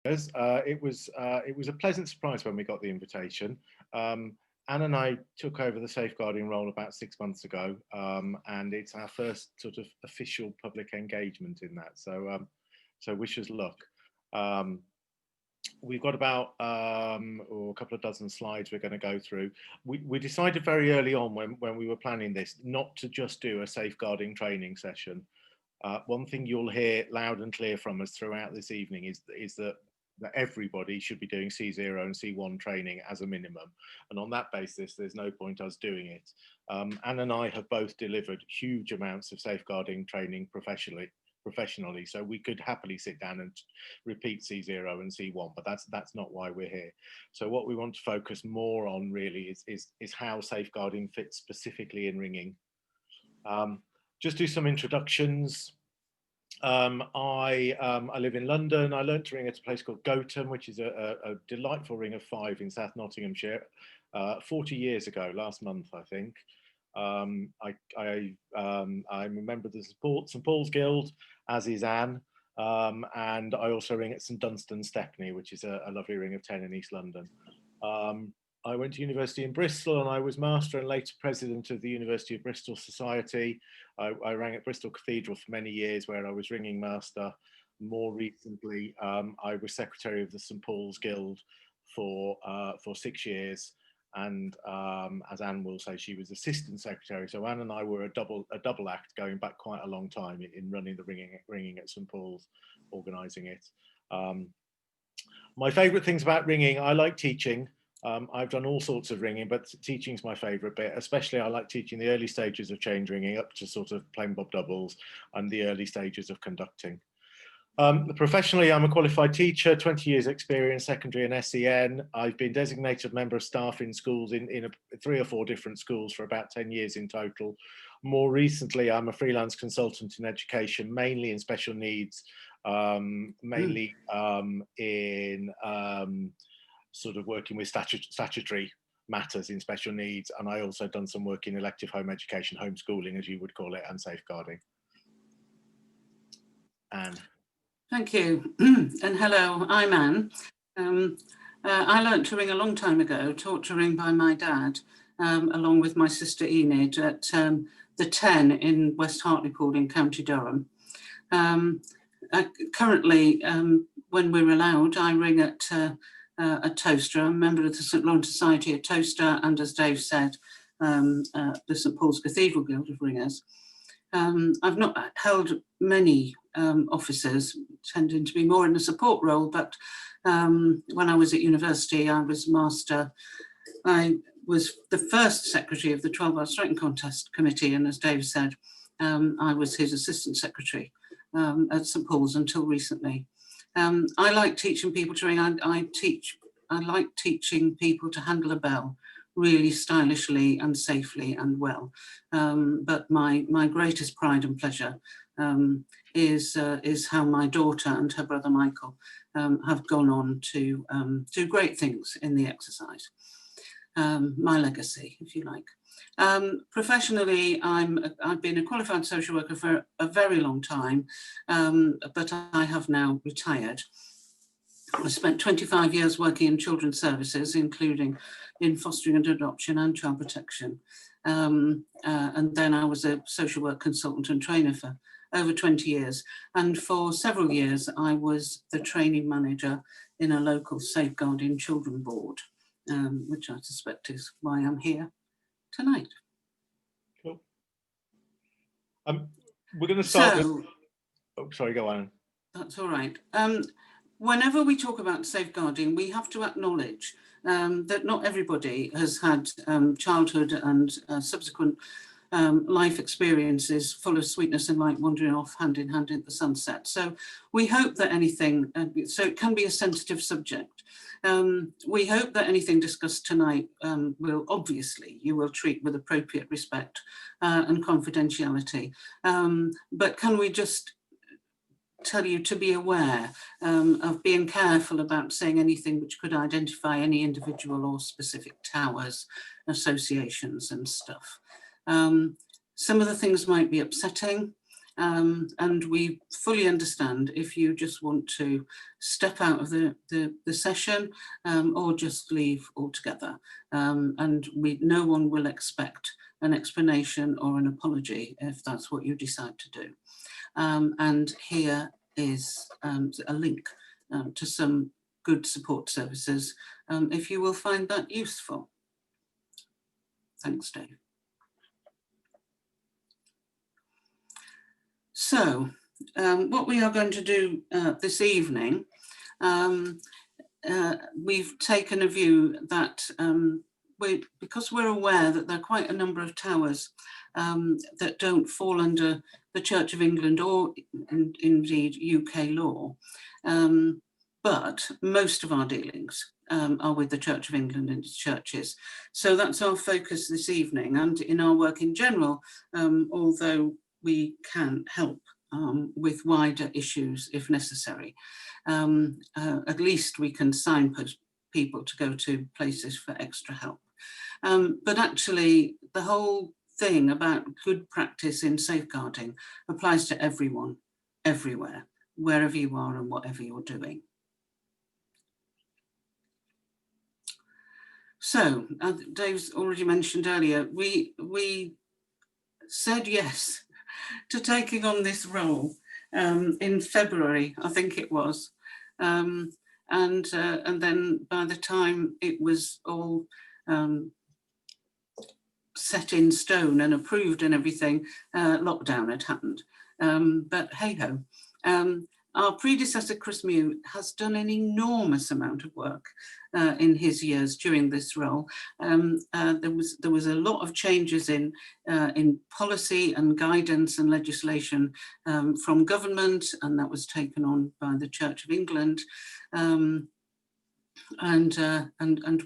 It was a pleasant surprise when we got the invitation. Anne and I took over the safeguarding role about 6 months ago, and it's our first sort of official public engagement in that. So wish us luck. Um, we've got about a couple of dozen slides we're going to go through. We decided very early on when we were planning this not to just do a safeguarding training session. One thing you'll hear loud and clear from us throughout this evening is that everybody should be doing C0 and C1 training as a minimum. And on that basis, there's no point us doing it. Anne and I have both delivered huge amounts of safeguarding training professionally, so we could happily sit down and repeat C0 and C1, but that's not why we're here. So what we want to focus more on really is how safeguarding fits specifically in ringing. Just do some introductions. I live in London. I learnt to ring at a place called Gotham, which is a delightful ring of 5 in South Nottinghamshire, 40 years ago, last month, I think. I'm a member of the St Paul's Guild, as is Anne, and I also ring at St Dunstan Stepney, which is a lovely ring of 10 in East London. I went to university in Bristol, and I was master and later president of the University of Bristol Society. I rang at Bristol Cathedral for many years, where I was ringing master. More recently, I was secretary of the St Paul's Guild for 6 years, and as Anne will say, she was assistant secretary. So Anne and I were a double act, going back quite a long time in running the ringing at St Paul's, organising it. My favourite things about ringing: I like teaching. I've done all sorts of ringing, but teaching's my favourite bit. Especially I like teaching the early stages of change ringing up to sort of plain bob doubles and the early stages of conducting. Professionally, I'm a qualified teacher, 20 years experience, secondary and SEN. I've been designated member of staff in schools in 3 or 4 different schools for about 10 years in total. More recently, I'm a freelance consultant in education, mainly in special needs, mainly in sort of working with statutory matters in special needs, and I also done some work in elective home education, homeschooling as you would call it, and safeguarding. Anne. Thank you. And hello, I'm Anne. I learnt to ring a long time ago, taught to ring by my dad, along with my sister Enid at the 10 in West Hartlepool in County Durham. Currently, when we're allowed, I ring at Toaster. I'm a member of the St Laurence Society at Toaster, and as Dave said, the St Paul's Cathedral Guild of Ringers. I've not held many offices, tending to be more in a support role, but when I was at university, I was master. I was the first secretary of the 12-hour striking contest committee, and as Dave said, I was his assistant secretary at St Paul's until recently. I like teaching people to ring. I like teaching people to handle a bell really stylishly and safely and well. But my greatest pride and pleasure is how my daughter and her brother Michael have gone on to do great things in the exercise. My legacy, if you like. Professionally, I've been a qualified social worker for a very long time, but I have now retired. I spent 25 years working in children's services, including in fostering and adoption and child protection. And then I was a social work consultant and trainer for over 20 years. And for several years, I was the training manager in a local safeguarding children board, which I suspect is why I'm here tonight. Cool. We're going to start with... Oh, sorry, go on. That's all right. Whenever we talk about safeguarding, we have to acknowledge that not everybody has had childhood and subsequent life experiences full of sweetness and light wandering off hand in hand at the sunset. So we hope that anything, so it can be a sensitive subject. We hope that anything discussed tonight will, obviously, you will treat with appropriate respect and confidentiality. But can we just tell you to be aware of being careful about saying anything which could identify any individual or specific towers, associations and stuff. Some of the things might be upsetting. And we fully understand if you just want to step out of the session or just leave altogether. And no one will expect an explanation or an apology if that's what you decide to do. And here is a link to some good support services if you will find that useful. Thanks, Dave. So what we are going to do this evening, we've taken a view that because we're aware that there are quite a number of towers that don't fall under the Church of England or indeed UK law, but most of our dealings are with the Church of England and its churches. So that's our focus this evening, and in our work in general, although we can help with wider issues if necessary. At least we can signpost people to go to places for extra help. But actually, the whole thing about good practice in safeguarding applies to everyone, everywhere, wherever you are and whatever you're doing. So, Dave's already mentioned earlier, we said yes to taking on this role in February, I think it was. And then by the time it was all set in stone and approved and everything, lockdown had happened. But hey-ho. Our predecessor, Chris Mew, has done an enormous amount of work in his years during this role. There was a lot of changes in policy and guidance and legislation from government, and that was taken on by the Church of England. And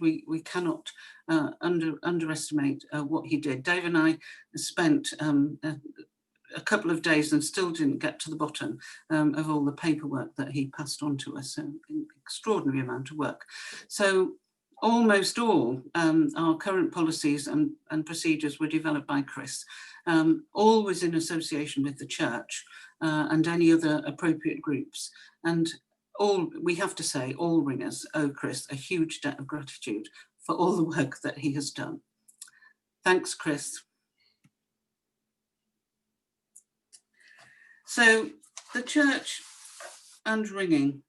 we cannot underestimate what he did. Dave and I spent a couple of days and still didn't get to the bottom of all the paperwork that he passed on to us. An extraordinary amount of work. So almost all our current policies and procedures were developed by Chris, always in association with the church and any other appropriate groups. And we have to say, all ringers owe Chris a huge debt of gratitude for all the work that he has done. Thanks, Chris. So the church and ringing.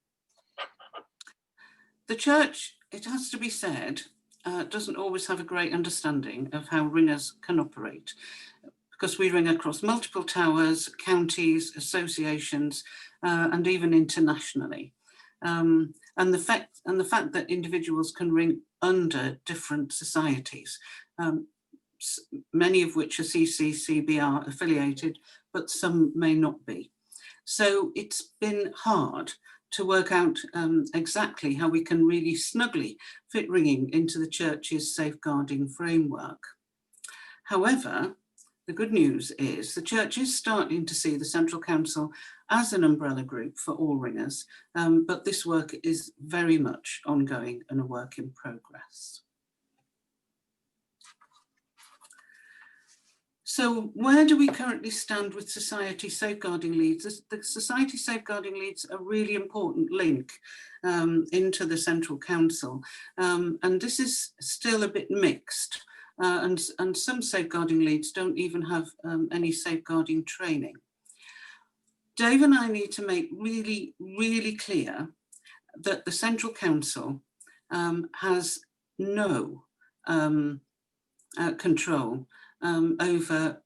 The church, it has to be said, doesn't always have a great understanding of how ringers can operate, because we ring across multiple towers, counties, associations, and even internationally. And the fact that individuals can ring under different societies, many of which are CCCBR affiliated, but some may not be. So it's been hard to work out exactly how we can really snugly fit ringing into the church's safeguarding framework. However, the good news is the church is starting to see the Central Council as an umbrella group for all ringers, but this work is very much ongoing and a work in progress. So where do we currently stand with society safeguarding leads? The society safeguarding leads are a really important link into the Central Council. And this is still a bit mixed. And some safeguarding leads don't even have any safeguarding training. Dave and I need to make really, really clear that the Central Council has no control over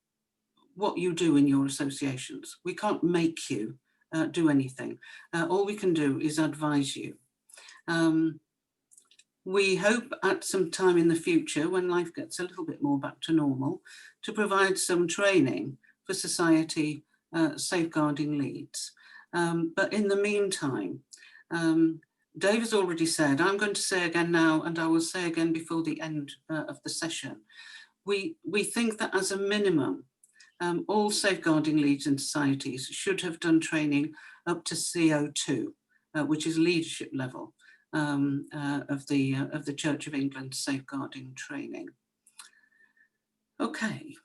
what you do in your associations. We can't make you do anything. All we can do is advise you. We hope at some time in the future, when life gets a little bit more back to normal, to provide some training for society safeguarding leads. But in the meantime, Dave has already said, I'm going to say again now, and I will say again before the end of the session, we think that as a minimum, all safeguarding leads in societies should have done training up to CO2, which is leadership level of the Church of England safeguarding training. Okay.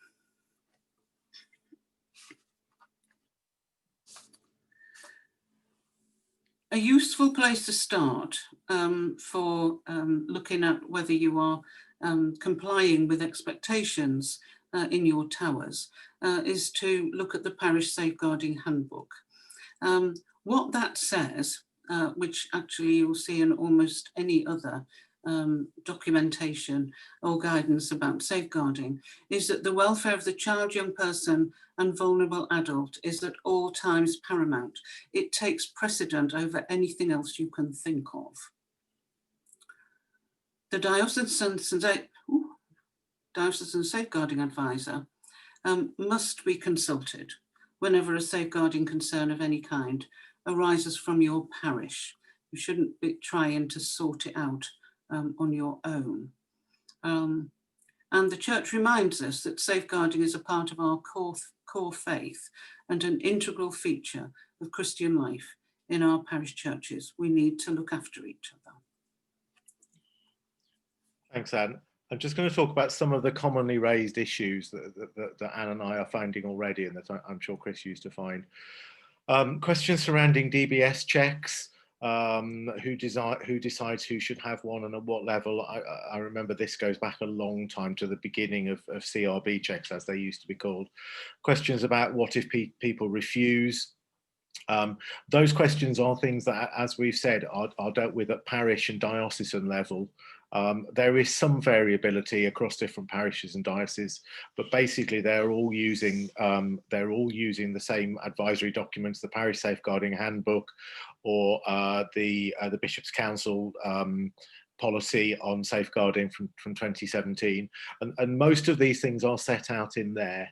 A useful place to start for looking at whether you are complying with expectations in your towers is to look at the Parish Safeguarding Handbook. What that says, which actually you'll see in almost any other documentation or guidance about safeguarding, is that the welfare of the child, young person and vulnerable adult is at all times paramount. It takes precedent over anything else you can think of. The Diocesan Safeguarding Advisor must be consulted whenever a safeguarding concern of any kind arises from your parish. You shouldn't be trying to sort it out on your own. And the Church reminds us that safeguarding is a part of our core faith and an integral feature of Christian life in our parish churches. We need to look after each other. Thanks, Anne. I'm just going to talk about some of the commonly raised issues that Anne and I are finding already, and that I'm sure Chris used to find. Questions surrounding DBS checks, who decides who should have one and at what level. I remember this goes back a long time to the beginning of CRB checks, as they used to be called. Questions about what if people refuse. Those questions are things that, as we've said, are dealt with at parish and diocesan level. There is some variability across different parishes and dioceses, but basically they're all using the same advisory documents, the Parish Safeguarding Handbook, or the Bishop's Council policy on safeguarding from 2017, and most of these things are set out in there.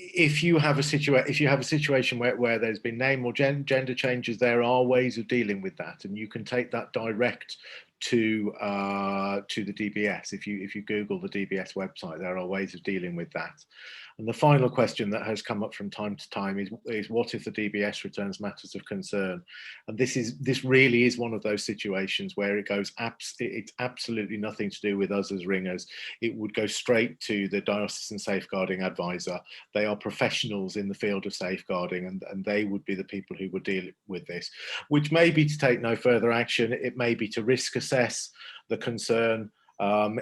If you have a situation where there's been name or gender changes, there are ways of dealing with that, and you can take that direct to the DBS. If you Google the DBS website, there are ways of dealing with that. And the final question that has come up from time to time is what if the DBS returns matters of concern? And this really is one of those situations where it's absolutely nothing to do with us as ringers. It would go straight to the Diocesan Safeguarding Advisor. They are professionals in the field of safeguarding, and they would be the people who would deal with this, which may be to take no further action. It may be to risk assess the concern.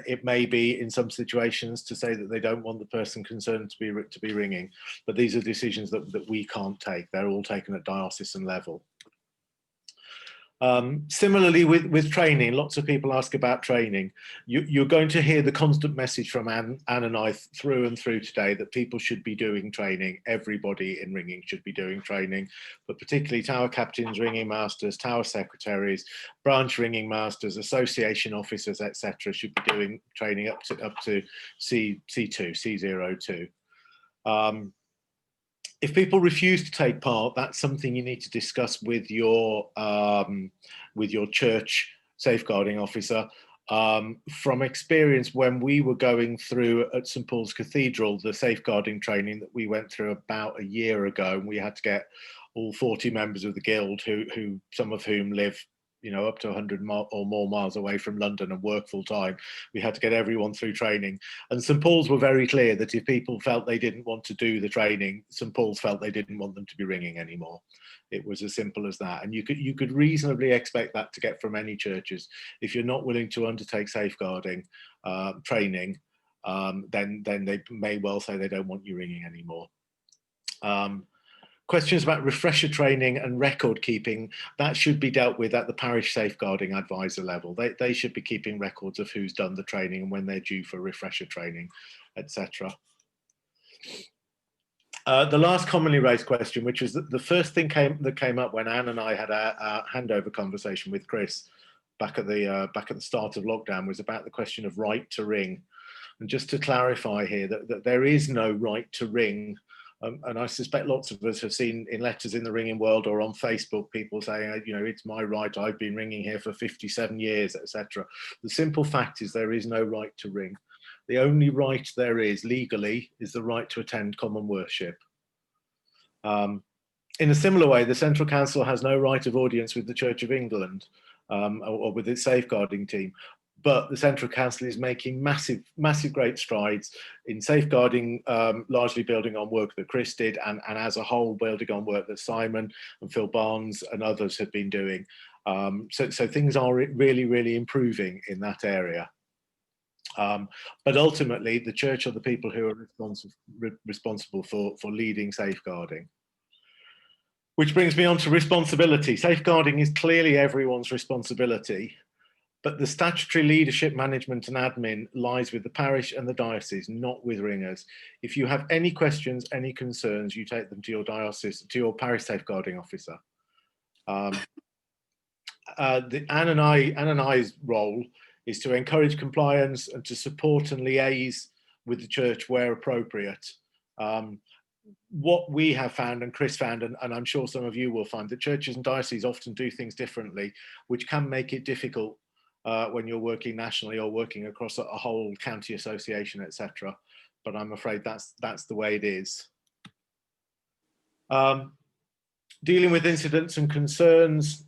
It may be in some situations to say that they don't want the person concerned to be ringing, but these are decisions that we can't take. They're all taken at diocesan level. Similarly with training, lots of people ask about training. You're going to hear the constant message from Anne and I through and through today that people should be doing training. Everybody in ringing should be doing training, but particularly tower captains, ringing masters, tower secretaries, branch ringing masters, association officers, etc. should be doing training up to C2, C02. If people refuse to take part, that's something you need to discuss with your church safeguarding officer. From experience, when we were going through at St Paul's Cathedral, the safeguarding training that we went through about a year ago, and we had to get all 40 members of the guild, who some of whom live up to 100 or more miles away from London and work full time. We had to get everyone through training, and St Paul's were very clear that if people felt they didn't want to do the training, St Paul's felt they didn't want them to be ringing anymore. It was as simple as that, and you could reasonably expect that to get from any churches. If you're not willing to undertake safeguarding training, then they may well say they don't want you ringing anymore. Questions about refresher training and record keeping, that should be dealt with at the Parish Safeguarding Advisor level. They should be keeping records of who's done the training and when they're due for refresher training, etc. The last commonly raised question, which was the first thing that came up when Anne and I had a handover conversation with Chris back at the start of lockdown, was about the question of right to ring. And just to clarify here that there is no right to ring. And I suspect lots of us have seen in letters in the ringing world or on Facebook people saying, it's my right, I've been ringing here for 57 years, etc. The simple fact is there is no right to ring. The only right there is legally is the right to attend common worship. In a similar way, the Central Council has no right of audience with the Church of England or with its safeguarding team. but the Central Council is making massive, great strides in safeguarding, largely building on work that Chris did, and as a whole building on work that Simon and Phil Barnes and others have been doing. So things are really improving in that area. But ultimately, the church are the people who are responsible for leading safeguarding. Which brings me on to responsibility. Safeguarding is clearly everyone's responsibility, but the statutory leadership, management and admin lies with the parish and the diocese, not with ringers. If you have any questions, any concerns, you take them to your diocese, to your parish safeguarding officer. Anne and I's role is to encourage compliance and to support and liaise with the church where appropriate. What we have found, and Chris found, and I'm sure some of you will find, that churches and dioceses often do things differently, which can make it difficult when you're working nationally or working across a whole county association, etc. But I'm afraid that's the way it is. Dealing with incidents and concerns,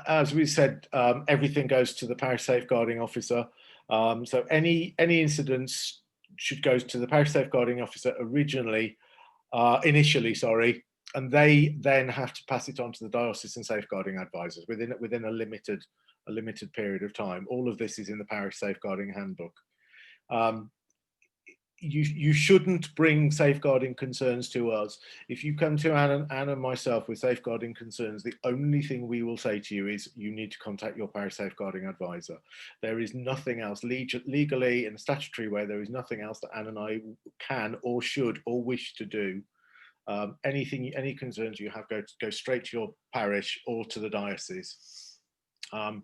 as we said, everything goes to the parish safeguarding officer. So any incidents should go to the parish safeguarding officer initially, sorry, and they then have to pass it on to the diocesan safeguarding advisors within a limited period of time. All of this is in the parish safeguarding handbook. You shouldn't bring safeguarding concerns to us. If you come to Anne and myself with safeguarding concerns, the only thing we will say to you is you need to contact your parish safeguarding advisor. There is nothing else legally in a statutory way. There is nothing else that Anne and I can or should or wish to do. Any concerns you have, go straight to your parish or to the diocese. The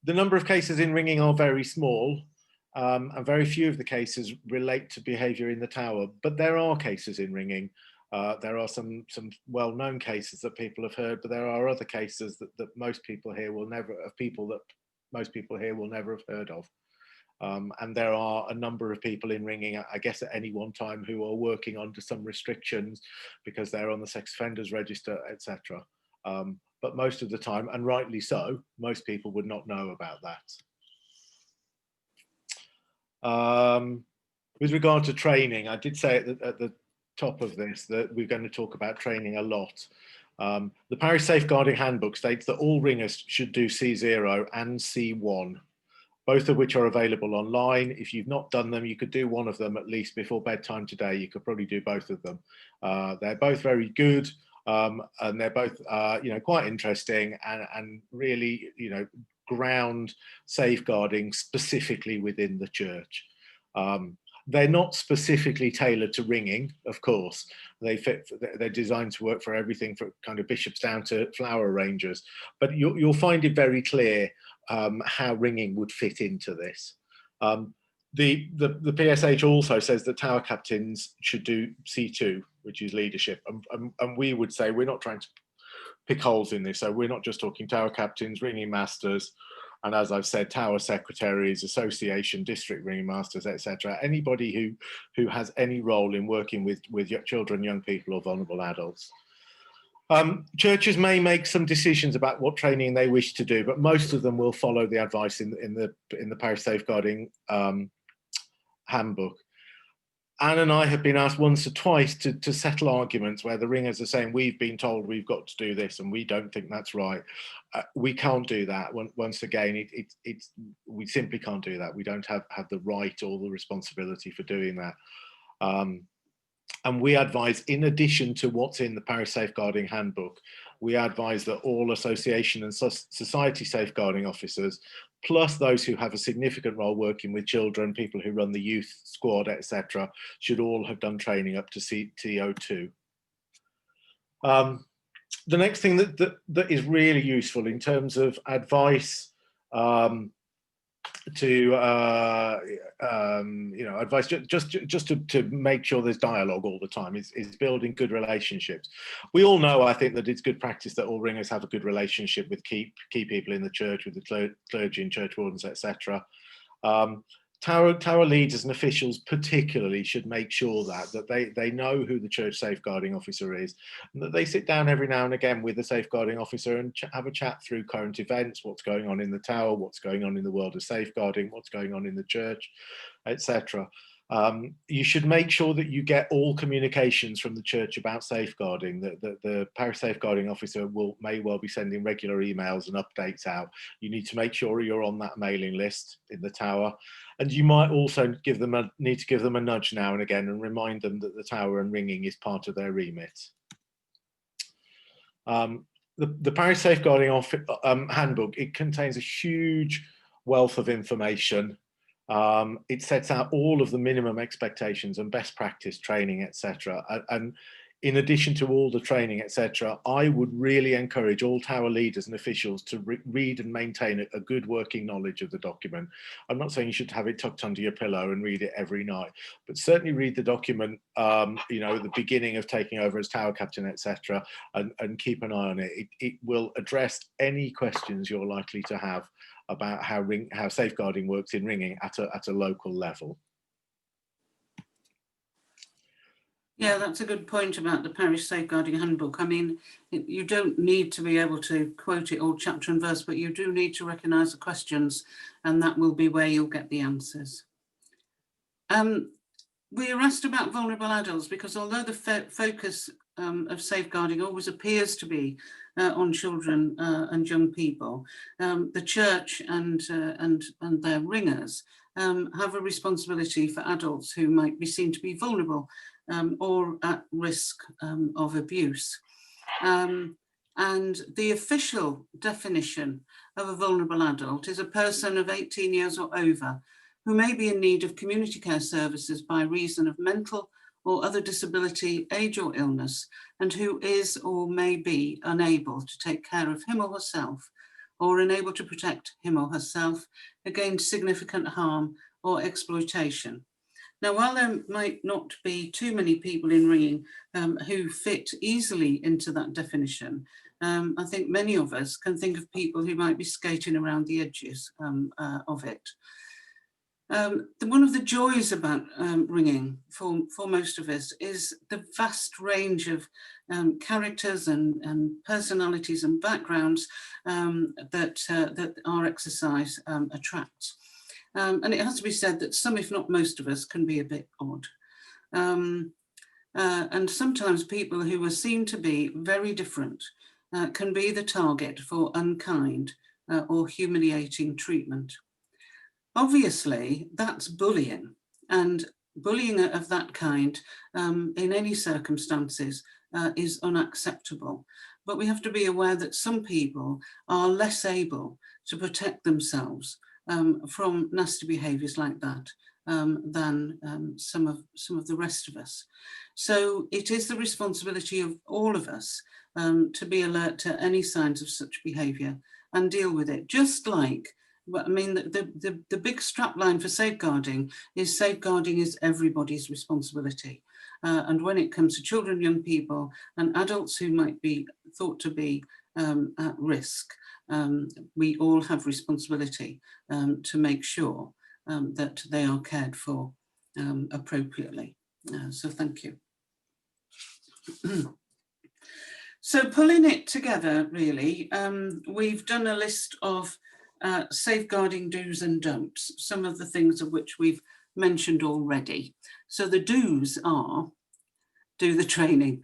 number of cases in ringing are very small. And very few of the cases relate to behaviour in the tower, but there are cases in ringing. There are some well-known cases that people have heard, but there are other cases that most people here will never have heard of. And there are a number of people in ringing, I guess, at any one time who are working under some restrictions because they're on the sex offenders register, etc. But most of the time, and rightly so, most people would not know about that. With regard to training, I did say at the top of this that we're going to talk about training a lot. The Parish Safeguarding Handbook states that all ringers should do C0 and C1, both of which are available online. If you've not done them, you could do one of them at least before bedtime today. You could probably do both of them. They're both very good, and they're both quite interesting and really ground safeguarding specifically within the church. They're not specifically tailored to ringing, of course. They're designed to work for everything from kind of bishops down to flower arrangers. But you'll find it very clear how ringing would fit into this. The PSH also says that tower captains should do C2, which is leadership. And we would say we're not trying to pick holes in this. So we're not just talking tower captains, ringing masters, and as I've said, tower secretaries, association, district ringing masters, etc. Anybody who has any role in working with children, young people, or vulnerable adults. Churches may make some decisions about what training they wish to do, but most of them will follow the advice in the parish safeguarding handbook. Anne and I have been asked once or twice to settle arguments where the ringers are saying we've been told we've got to do this and we don't think that's right. We can't do that. Once again, we simply can't do that. We don't have the right or the responsibility for doing that. And we advise, in addition to what's in the Parish Safeguarding Handbook, we advise that all association and society safeguarding officers, plus those who have a significant role working with children, people who run the youth squad, etc., should all have done training up to CO2. The next thing that is really useful in terms of advice advice just to make sure there's dialogue all the time is building good relationships. We all know, I think, that it's good practice that all ringers have a good relationship with key people in the church, with the clergy and church wardens, etc. Tower leaders and officials particularly should make sure that they know who the church safeguarding officer is, and that they sit down every now and again with the safeguarding officer and have a chat through current events, what's going on in the tower, what's going on in the world of safeguarding, what's going on in the church, etc. You should make sure that you get all communications from the church about safeguarding, that the parish safeguarding officer may well be sending regular emails and updates out. You need to make sure you're on that mailing list in the tower. And you might also need to give them a nudge now and again and remind them that the tower and ringing is part of their remit. The parish safeguarding handbook, it contains a huge wealth of information. It sets out all of the minimum expectations and best practice training, etc. And in addition to all the training, etc., I would really encourage all tower leaders and officials to read and maintain a good working knowledge of the document. I'm not saying you should have it tucked under your pillow and read it every night, but certainly read the document, you know, at the beginning of taking over as tower captain, etc., and keep an eye on it. It will address any questions you're likely to have about how safeguarding works in ringing at a local level. Yeah, that's a good point about the parish safeguarding handbook. I mean, you don't need to be able to quote it all chapter and verse, but you do need to recognise the questions, and that will be where you'll get the answers. We are asked about vulnerable adults because although the focus of safeguarding always appears to be on children and young people, the church and their ringers have a responsibility for adults who might be seen to be vulnerable or at risk of abuse. And the official definition of a vulnerable adult is a person of 18 years or over who may be in need of community care services by reason of mental or other disability, age or illness, and who is or may be unable to take care of him or herself, or unable to protect him or herself against significant harm or exploitation. Now, while there might not be too many people in ringing who fit easily into that definition, I think many of us can think of people who might be skating around the edges of it. One of the joys about ringing for most of us is the vast range of characters and personalities and backgrounds that our exercise attracts. And it has to be said that some, if not most of us, can be a bit odd. And sometimes people who are seen to be very different can be the target for unkind or humiliating treatment. Obviously, that's bullying, and bullying of that kind in any circumstances is unacceptable. But we have to be aware that some people are less able to protect themselves from nasty behaviours like that than some of the rest of us. So it is the responsibility of all of us to be alert to any signs of such behaviour and deal with it, just like, I mean, the big strapline for safeguarding is everybody's responsibility. And when it comes to children, young people and adults who might be thought to be at risk, we all have responsibility to make sure that they are cared for appropriately. So thank you. So pulling it together, really, we've done a list of safeguarding do's and don'ts, some of the things of which we've mentioned already. So the do's are do the training.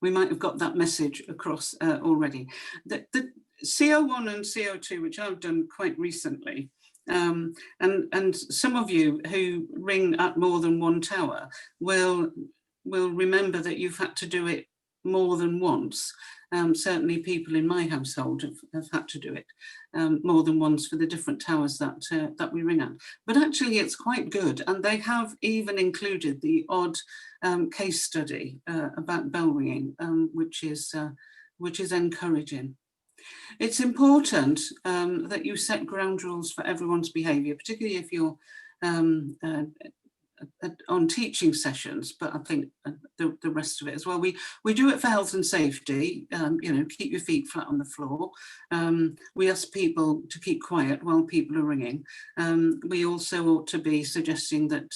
We might have got that message across already. The CO1 and CO2, which I've done quite recently, and some of you who ring at more than one tower will remember that you've had to do it more than once. Certainly people in my household have had to do it more than once for the different towers that we ring at. But actually it's quite good, and they have even included the odd case study about bell ringing, which is encouraging. It's important that you set ground rules for everyone's behaviour, particularly if you're on teaching sessions, but I think the rest of it as well. We do it for health and safety, you know, keep your feet flat on the floor. We ask people to keep quiet while people are ringing. We also ought to be suggesting that,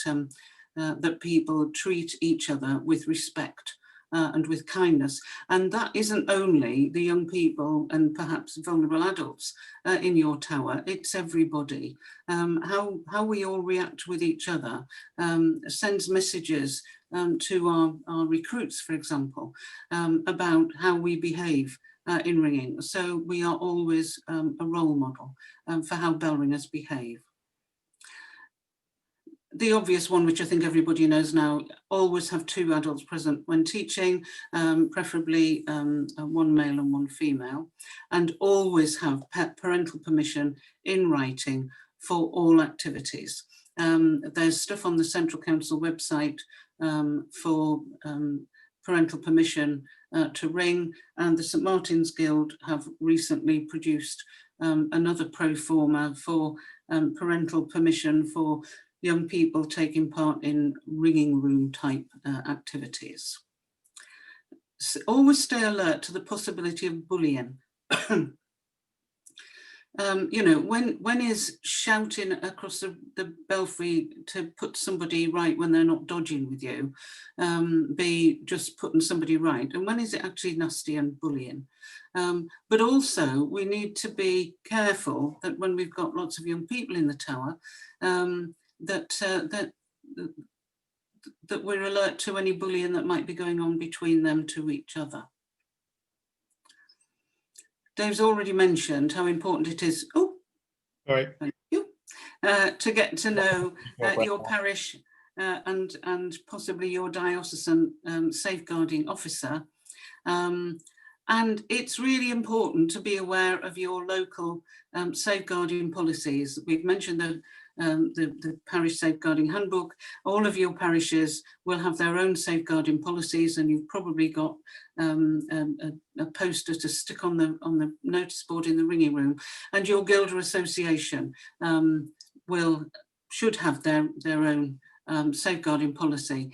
that people treat each other with respect and with kindness. And that isn't only the young people and perhaps vulnerable adults in your tower, it's everybody. How we all react with each other sends messages to our recruits, for example, about how we behave in ringing. So we are always a role model for how bell ringers behave. The obvious one, which I think everybody knows now, always have 2 adults present when teaching, preferably one male and one female, and always have parental permission in writing for all activities. There's stuff on the Central Council website for parental permission to ring, and the St Martin's Guild have recently produced another pro forma for parental permission for young people taking part in ringing room type activities. So always stay alert to the possibility of bullying. You know, when is shouting across the belfry to put somebody right when they're not dodging with you, be just putting somebody right, and when is it actually nasty and bullying? But also we need to be careful that when we've got lots of young people in the tower, that we're alert to any bullying that might be going on between them to each other. Dave's already mentioned how important it is. Oh, right. Thank you. To get to know your parish and possibly your diocesan safeguarding officer. And it's really important to be aware of your local safeguarding policies. We've mentioned the parish safeguarding handbook. All of your parishes will have their own safeguarding policies, and you've probably got a poster to stick on the notice board in the ringing room. And your Guilder Association should have their own safeguarding policy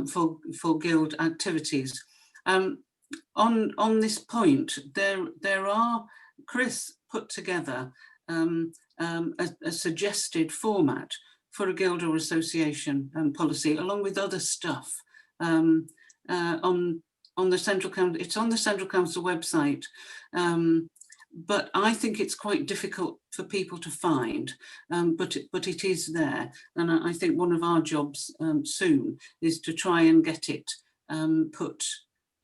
for guild activities. On this point, there are, Chris put together a suggested format for a guild or association policy, along with other stuff on the Central Council. It's on the Central Council website, but I think it's quite difficult for people to find, but it is there. And I think one of our jobs soon is to try and get it put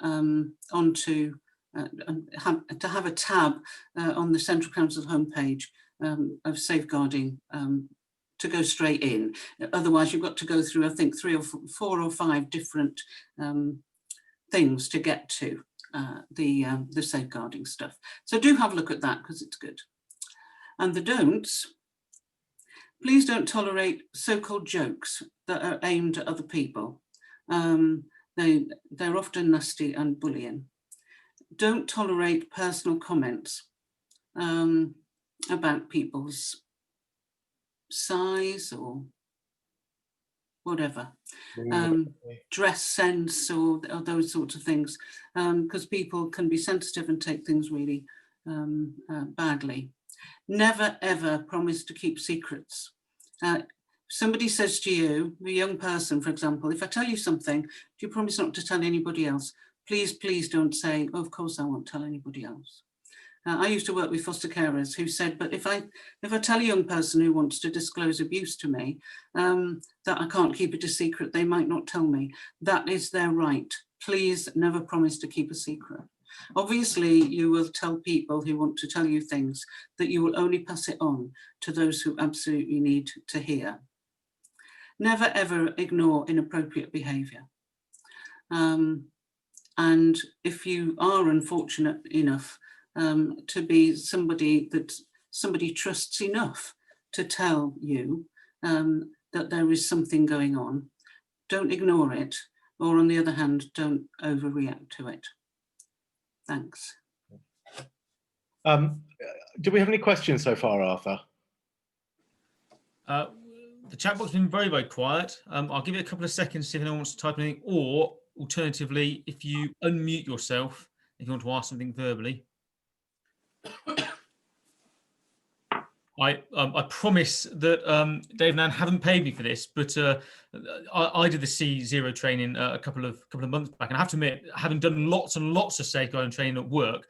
onto, to have a tab on the Central Council homepage of safeguarding to go straight in. Otherwise you've got to go through, I think, 3 or 4 or 5 different things to get to the safeguarding stuff. So do have a look at that, because it's good. And the don'ts: please don't tolerate so-called jokes that are aimed at other people. They're often nasty and bullying. Don't tolerate personal comments about people's size or whatever, dress sense or those sorts of things, because people can be sensitive and take things really badly. Never ever promise to keep secrets. Somebody says to you, a young person, for example, if I tell you something, do you promise not to tell anybody else? Please, please don't say, oh, of course I won't tell anybody else. I used to work with foster carers who said, but if I tell a young person who wants to disclose abuse to me, that I can't keep it a secret, they might not tell me. That is their right. Please never promise to keep a secret. Obviously, you will tell people who want to tell you things, that you will only pass it on to those who absolutely need to hear. Never ever ignore inappropriate behaviour. And if you are unfortunate enough to be somebody that somebody trusts enough to tell you that there is something going on, don't ignore it, or on the other hand, don't overreact to it. Thanks. Do we have any questions so far, Arthur? The chat box has been very, very quiet. I'll give you a couple of seconds to see if anyone wants to type anything, or alternatively, if you unmute yourself, if you want to ask something verbally. I promise that Dave and Anne haven't paid me for this, but I did the C0 training a couple of months back, and I have to admit, having done lots and lots of safeguarding training at work,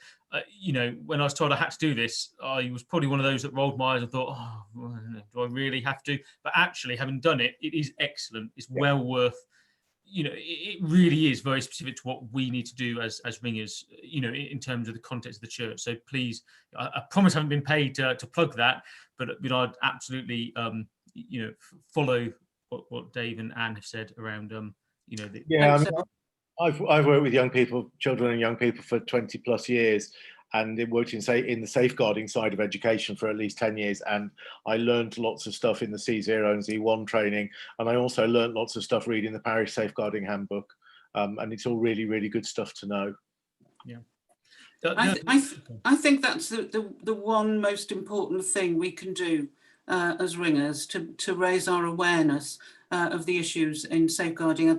you know, when I was told I had to do this, I was probably one of those that rolled my eyes and thought, oh, do I really have to? But actually, having done it, it is excellent. It's well worth. You know, it really is very specific to what we need to do as ringers, you know, in terms of the context of the church. So please, I promise I haven't been paid to plug that, but you know, I'd absolutely, you know, follow what Dave and Anne have said around, you know, yeah. I mean, I've worked with young people, children and young people for 20 plus years, and it worked in the safeguarding side of education for at least 10 years. And I learned lots of stuff in the C0 and Z1 training. And I also learned lots of stuff reading the parish safeguarding handbook. And it's all really, really good stuff to know. Yeah. I think that's the one most important thing we can do as ringers to raise our awareness of the issues in safeguarding.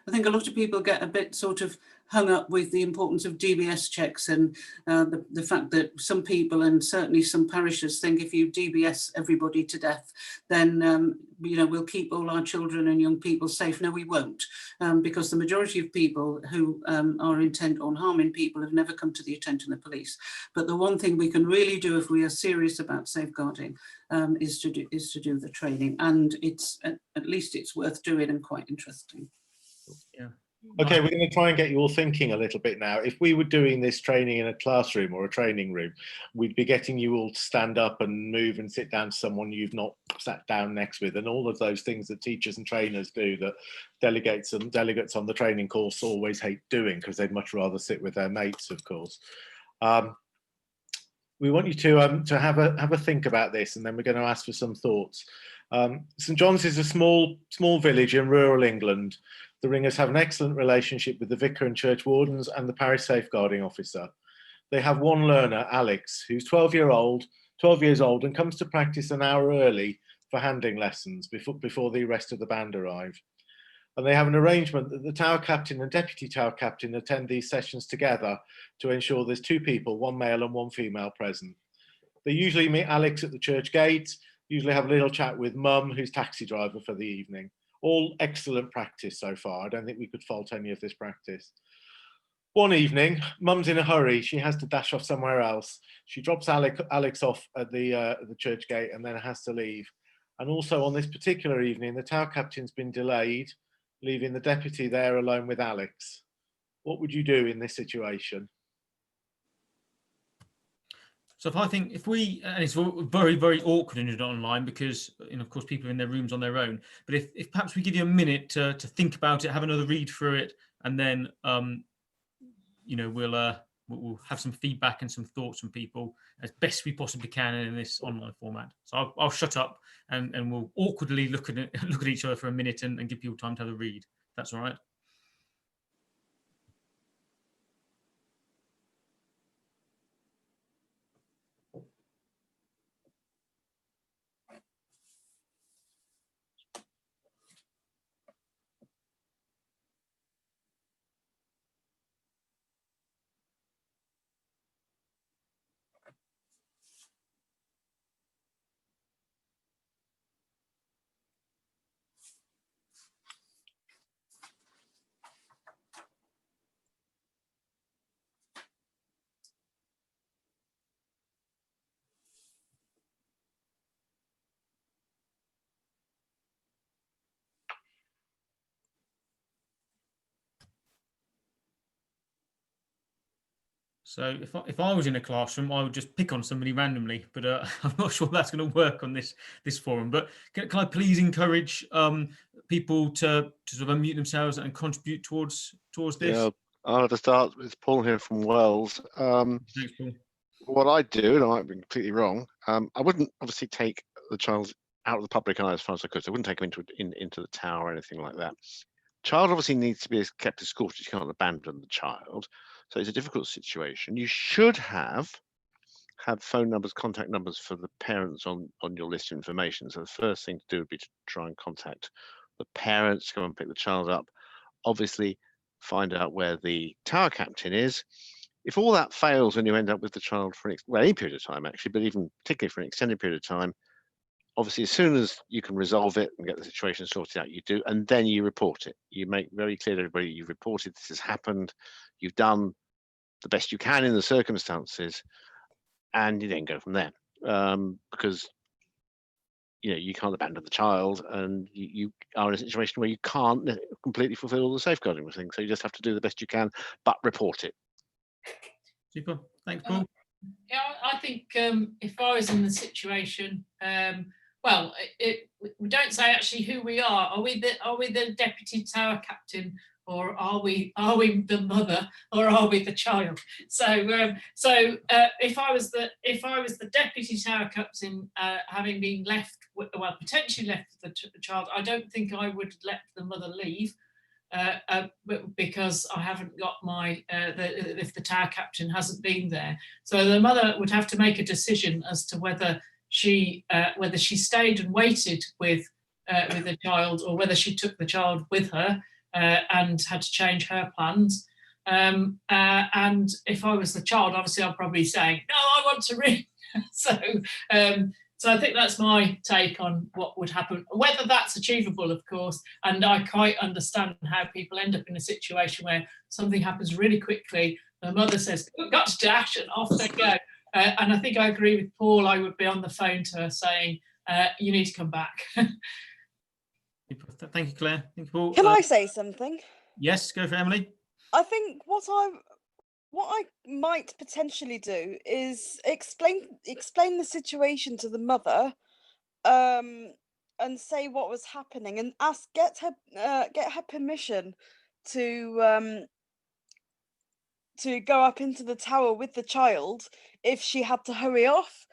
I think a lot of people get a bit sort of hung up with the importance of DBS checks and the fact that some people and certainly some parishes think if you DBS everybody to death, then you know, we'll keep all our children and young people safe. No, we won't, because the majority of people who are intent on harming people have never come to the attention of the police. But the one thing we can really do if we are serious about safeguarding is to do the training, and it's at least it's worth doing and quite interesting. Yeah. Okay, we're going to try and get you all thinking a little bit now. If we were doing this training in a classroom or a training room, we'd be getting you all to stand up and move and sit down to someone you've not sat down next with, and all of those things that teachers and trainers do that delegates on the training course always hate doing, because they'd much rather sit with their mates, of course. We want you to have a think about this, and then we're going to ask for some thoughts. St John's is a small village in rural England. The ringers have an excellent relationship with the vicar and church wardens and the parish safeguarding officer. They have one learner, Alex, who's 12 years old and comes to practice an hour early for handling lessons before the rest of the band arrive. And they have an arrangement that the tower captain and deputy tower captain attend these sessions together to ensure there's two people, one male and one female, present. They usually meet Alex at the church gate, usually have a little chat with Mum, who's taxi driver for the evening. All excellent practice so far. I don't think we could fault any of this practice. One evening, Mum's in a hurry. She has to dash off somewhere else. She drops Alex off at the church gate and then has to leave. And also on this particular evening, the tower captain's been delayed, leaving the deputy there alone with Alex. What would you do in this situation? So if we, and it's very, very awkward in it online because, you know, of course, people are in their rooms on their own. But if perhaps we give you a minute to think about it, have another read through it, and then, you know, we'll have some feedback and some thoughts from people as best we possibly can in this online format. So I'll shut up and we'll awkwardly look at each other for a minute and give people time to have a read. That's all right. So if I was in a classroom, I would just pick on somebody randomly, but I'm not sure that's going to work on this forum. But can I please encourage people to sort of unmute themselves and contribute towards this? Yeah, I'll have to start with Paul here from Wells. Thanks, Paul. What I do, and I might be completely wrong, I wouldn't obviously take the child out of the public eye as far as I could. So I wouldn't take him into the tower or anything like that. Child obviously needs to be kept at school, so you can't abandon the child. So it's a difficult situation. You should have have phone numbers, contact numbers for the parents on your list of information. So the first thing to do would be to try and contact the parents, come and pick the child up. Obviously, find out where the tower captain is. If all that fails and you end up with the child for any period of time, actually, but even particularly for an extended period of time, obviously, as soon as you can resolve it and get the situation sorted out, you do, and then you report it. You make very clear to everybody you've reported this has happened, you've done the best you can in the circumstances, and you then go from there. Because you can't abandon the child, and you are in a situation where you can't completely fulfill all the safeguarding things. So you just have to do the best you can, but report it. Super. Thanks, Paul. Yeah, I think if I was in the situation, well, we don't say actually who we are. Are we the deputy tower captain, or are we the mother, or are we the child? So if I was the deputy tower captain, having been left, potentially left with the child, I don't think I would let the mother leave. Because I haven't got my if the tower captain hasn't been there, so the mother would have to make a decision as to whether she stayed and waited with the child, or whether she took the child with her and had to change her plans. And if I was the child, obviously I'd probably say, no, I want to ring. So I think that's my take on what would happen, whether that's achievable, of course. And I quite understand how people end up in a situation where something happens really quickly. The mother says, we've got to dash, and off they go. And I think I agree with Paul. I would be on the phone to her saying, you need to come back. Thank you, Claire. Thank you, Paul. Can I say something? Yes, go for Emily. I think what I might potentially do is explain the situation to the mother, and say what was happening, and get her permission to go up into the tower with the child if she had to hurry off.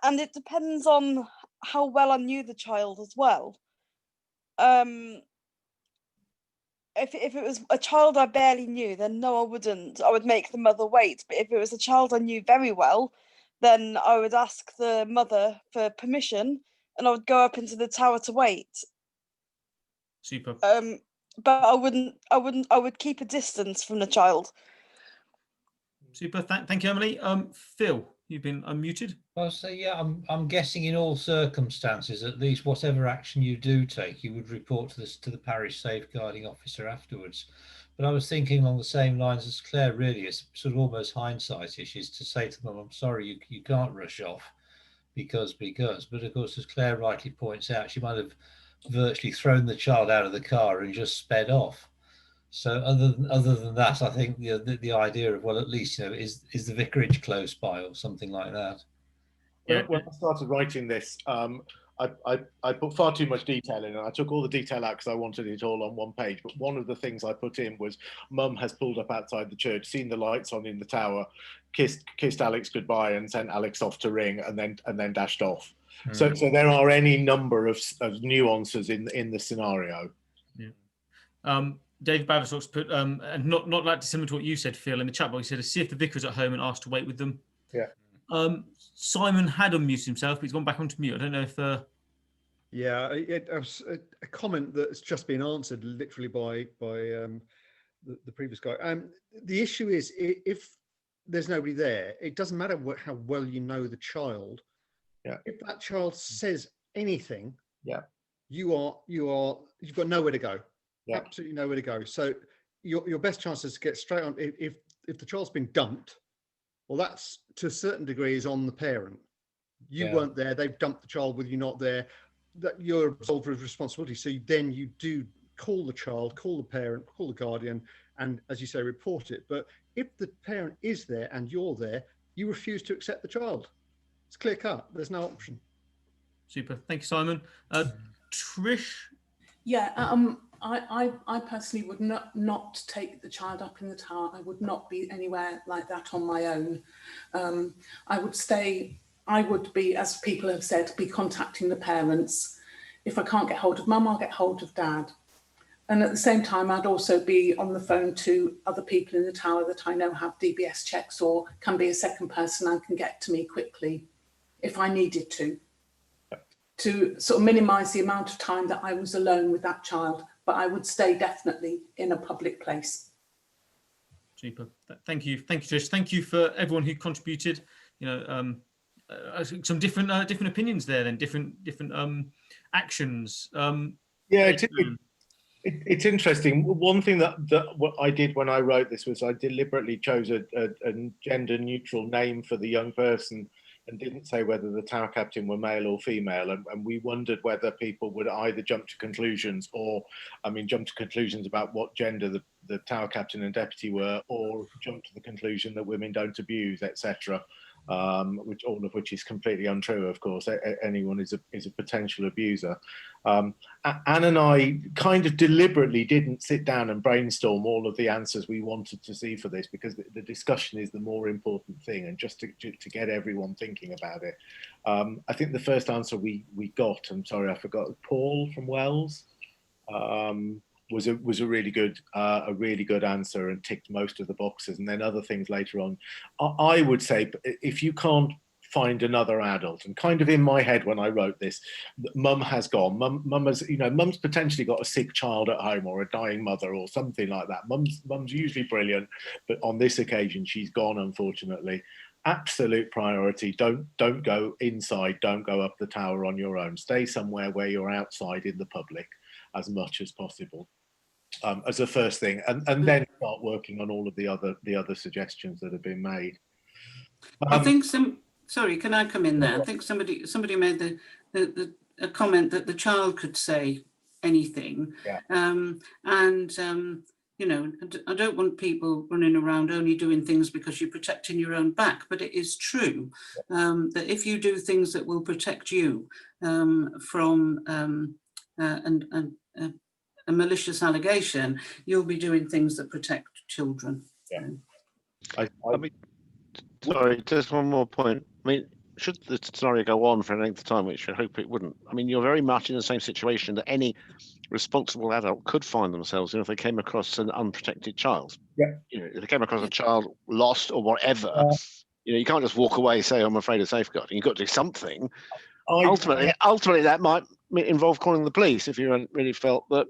And it depends on how well I knew the child as well. If it was a child I barely knew, then no, I wouldn't. I would make the mother wait. But if it was a child I knew very well, then I would ask the mother for permission, and I would go up into the tower to wait. Super. But I would keep a distance from the child. Super. Thank you, Emily. Phil, you've been unmuted. Well, so yeah, I'm guessing in all circumstances, at least whatever action you do take, you would report to the parish safeguarding officer afterwards. But I was thinking along the same lines as Claire. Really, it's sort of almost hindsight-ish, is to say to them, "I'm sorry, you can't rush off because." But of course, as Claire rightly points out, she might have virtually thrown the child out of the car and just sped off. So other than that, I think the idea of, well, at least is the vicarage close by or something like that. Yeah. When I started writing this, I put far too much detail in, and I took all the detail out because I wanted it all on one page. But one of the things I put in was, Mum has pulled up outside the church, seen the lights on in the tower, kissed Alex goodbye, and sent Alex off to ring, and then dashed off. So there are any number of nuances in the scenario. Yeah. David Bassford's put, and not like dissimilar to what you said, Phil, in the chat box. He said, see if the vicar's at home and asked to wait with them. Yeah. Simon had unmuted himself, but he's gone back onto mute. I don't know if. Yeah, it was a comment that's just been answered literally by the previous guy. The issue is, if there's nobody there, it doesn't matter how well you know the child. Yeah. If that child says anything, yeah, you've got nowhere to go. Yeah. Absolutely nowhere to go. So your best chance is to get straight on. If the child's been dumped, well, that's to a certain degree is on the parent. You weren't there. They've dumped the child with you not there. That you're absolved of responsibility. So then you do call the child, call the parent, call the guardian, and as you say, report it. But if the parent is there and you're there, you refuse to accept the child. It's clear cut. There's no option. Super. Thank you, Simon. Trish? Yeah, I personally would not take the child up in the tower. I would not be anywhere like that on my own. I would be, as people have said, be contacting the parents. If I can't get hold of Mum, I'll get hold of Dad. And at the same time, I'd also be on the phone to other people in the tower that I know have DBS checks or can be a second person and can get to me quickly if I needed to sort of minimise the amount of time that I was alone with that child. But I would stay definitely in a public place. Super. Thank you, Trish. Thank you for everyone who contributed. You know, some different opinions there, then different actions. Yeah, it's interesting. One thing that what I did when I wrote this was I deliberately chose a gender neutral name for the young person and didn't say whether the tower captain were male or female. And we wondered whether people would either jump to conclusions jump to conclusions about what gender the tower captain and deputy were, or jump to the conclusion that women don't abuse, etc. All of which is completely untrue, of course. Anyone is a potential abuser. Anne and I kind of deliberately didn't sit down and brainstorm all of the answers we wanted to see for this, because the discussion is the more important thing, and just to get everyone thinking about it. I think the first answer we got, I'm sorry, I forgot, Paul from Wells, was a really good answer and ticked most of the boxes. And then other things later on. I would say, if you can't find another adult, and kind of in my head when I wrote this, mum has gone. Mum's potentially got a sick child at home or a dying mother or something like that. Mum's usually brilliant, but on this occasion she's gone, unfortunately. Absolute priority. Don't go inside. Don't go up the tower on your own. Stay somewhere where you're outside in the public as much as possible. As a first thing, and then start working on all of the other suggestions that have been made. I think sorry, can I come in there? I think somebody made a comment that the child could say anything. Yeah. You know, I don't want people running around only doing things because you're protecting your own back, but it is true that if you do things that will protect you from a malicious allegation, you'll be doing things that protect children. Yeah. I mean, sorry, just one more point. I mean, should the scenario go on for a length of time, which I hope it wouldn't, I mean, you're very much in the same situation that any responsible adult could find themselves in if they came across an unprotected child. Yeah. You know, if they came across a child lost or whatever, you know, you can't just walk away and say, I'm afraid of safeguarding. You've got to do something. Ultimately, that might involve calling the police if you really felt that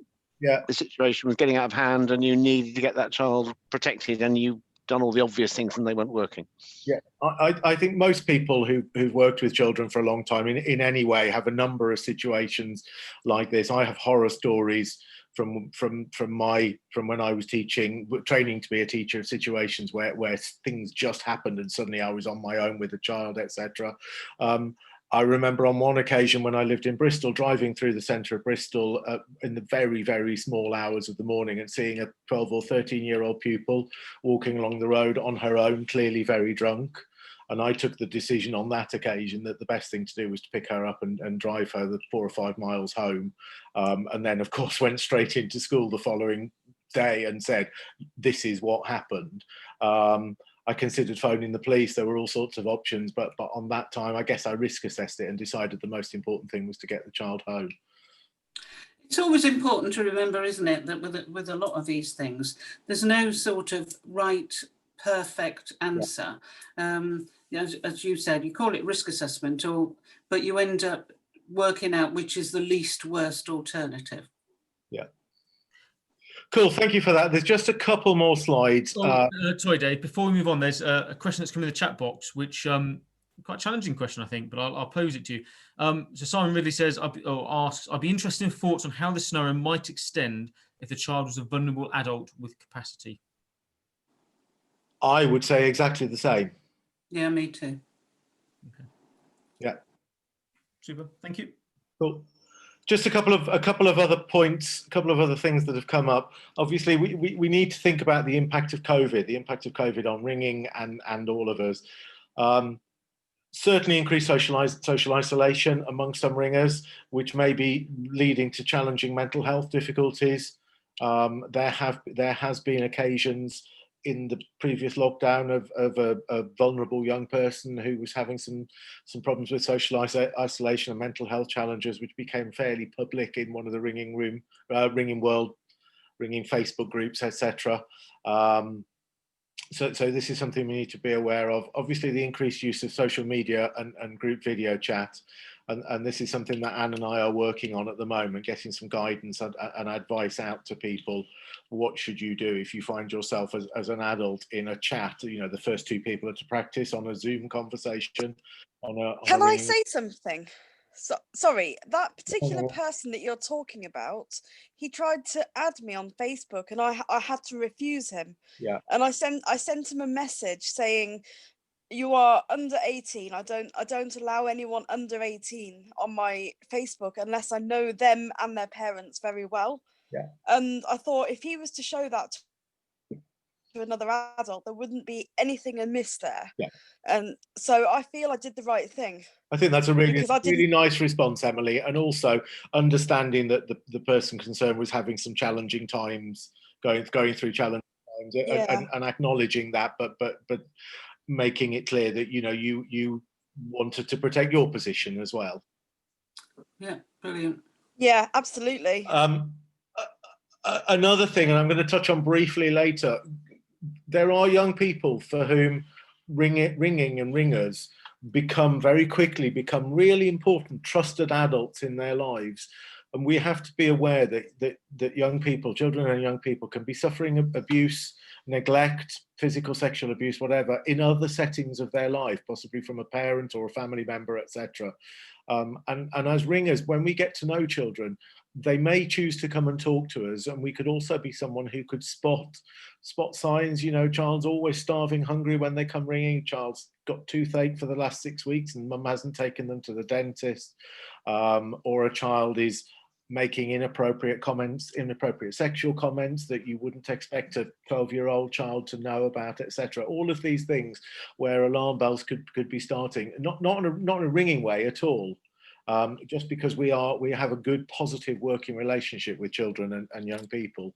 the situation was getting out of hand and you needed to get that child protected and you've done all the obvious things and they weren't working. Yeah, I think most people who've worked with children for a long time in any way have a number of situations like this. I have horror stories from when I was training to be a teacher, of situations where things just happened and suddenly I was on my own with a child, etc. I remember on one occasion when I lived in Bristol, driving through the centre of Bristol in the very, very small hours of the morning and seeing a 12 or 13-year-old pupil walking along the road on her own, clearly very drunk. And I took the decision on that occasion that the best thing to do was to pick her up and drive her the 4 or 5 miles home. And then, of course, went straight into school the following day and said, this is what happened. I considered phoning the police. There were all sorts of options, but on that time, I guess I risk assessed it and decided the most important thing was to get the child home. It's always important to remember, isn't it, that with a lot of these things, there's no sort of right, perfect answer. As you said, you call it risk assessment, but you end up working out which is the least worst alternative. Yeah. Cool, thank you for that. There's just a couple more slides. Sorry, Dave, before we move on, there's a question that's come in the chat box, which quite a challenging question, I think, but I'll pose it to you. So Simon Ridley says, asks, I'd be interested in thoughts on how this scenario might extend if the child was a vulnerable adult with capacity. I would say exactly the same. Yeah, me too. Okay. Yeah. Super, thank you. Cool. Just a couple of other points, a couple of other things that have come up. Obviously, we need to think about the impact of COVID on ringing and all of us. Certainly increased social isolation among some ringers, which may be leading to challenging mental health difficulties. There has been occasions in the previous lockdown of a vulnerable young person who was having some problems with social isolation and mental health challenges, which became fairly public in one of the ringing world ringing Facebook groups, etc. So this is something we need to be aware of. Obviously, the increased use of social media and group video chat. And this is something that Anne and I are working on at the moment, getting some guidance and advice out to people. What should you do if you find yourself as an adult in a chat? You know, the first two people are to practice on a Zoom conversation. Can I say something? So, sorry, that particular person that you're talking about, he tried to add me on Facebook, and I had to refuse him. Yeah. And I sent him a message saying, "You are under 18. I don't allow anyone under 18 on my Facebook unless I know them and their parents very well." Yeah. And I thought if he was to show that to another adult, there wouldn't be anything amiss there. Yeah. And so I feel I did the right thing. I think that's a really nice response, Emily, and also understanding that the person concerned was having some challenging times, going through challenging times, Yeah. and acknowledging that, but making it clear that you wanted to protect your position as well. Yeah, brilliant. Yeah, absolutely. Another thing, and I'm going to touch on briefly later, there are young people for whom ringing and ringers very quickly become really important, trusted adults in their lives. And we have to be aware that young people, children and young people, can be suffering abuse, neglect, physical, sexual abuse, whatever, in other settings of their life, possibly from a parent or a family member, etc. And as ringers, when we get to know children, they may choose to come and talk to us, and we could also be someone who could spot signs. You know, child's always starving, hungry when they come ringing. Child's got toothache for the last 6 weeks and mum hasn't taken them to the dentist, or a child is making inappropriate sexual comments that you wouldn't expect a 12-year-old child to know about, etc. All of these things where alarm bells could be starting, not in a ringing way at all. Just because we have a good, positive working relationship with children and young people.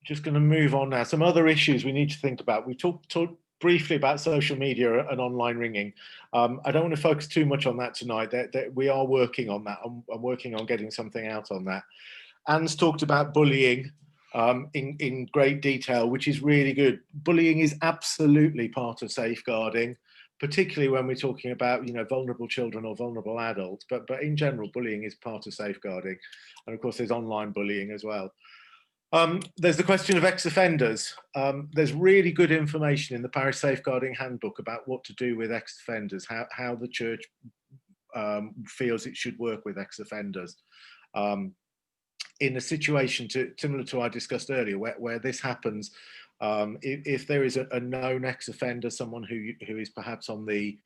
Just going to move on now. Some other issues we need to think about. We talked briefly about social media and online ringing. I don't want to focus too much on that tonight. We are working on that. I'm working on getting something out on that. Anne's talked about bullying in great detail, which is really good. Bullying is absolutely part of safeguarding, particularly when we're talking about, you know, vulnerable children or vulnerable adults, but in general, bullying is part of safeguarding. And of course, there's online bullying as well. There's the question of ex-offenders. There's really good information in the Parish Safeguarding Handbook about what to do with ex-offenders, how the church feels it should work with ex-offenders. In a situation similar to I discussed earlier, where this happens, if there is a known ex-offender, someone who is perhaps on the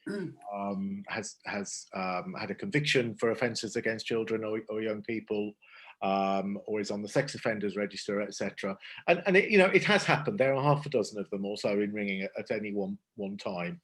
has had a conviction for offences against children or young people, or is on the sex offenders register, etc. And it, you know, it has happened. There are half a dozen of them or so in ringing at any one time.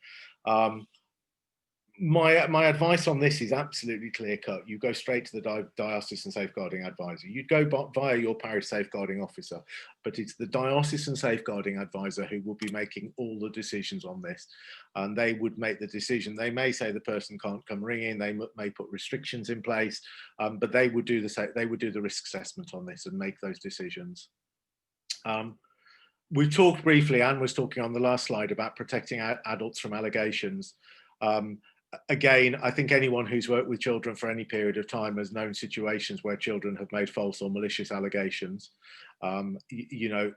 My advice on this is absolutely clear cut. You go straight to the diocesan safeguarding advisor. You'd go via your parish safeguarding officer, but it's the diocesan safeguarding advisor who will be making all the decisions on this, and they would make the decision. They may say the person can't come ringing. They may put restrictions in place, but they would do the risk assessment on this and make those decisions. We talked briefly. Anne was talking on the last slide about protecting adults from allegations. Again, I think anyone who's worked with children for any period of time has known situations where children have made false or malicious allegations. You know,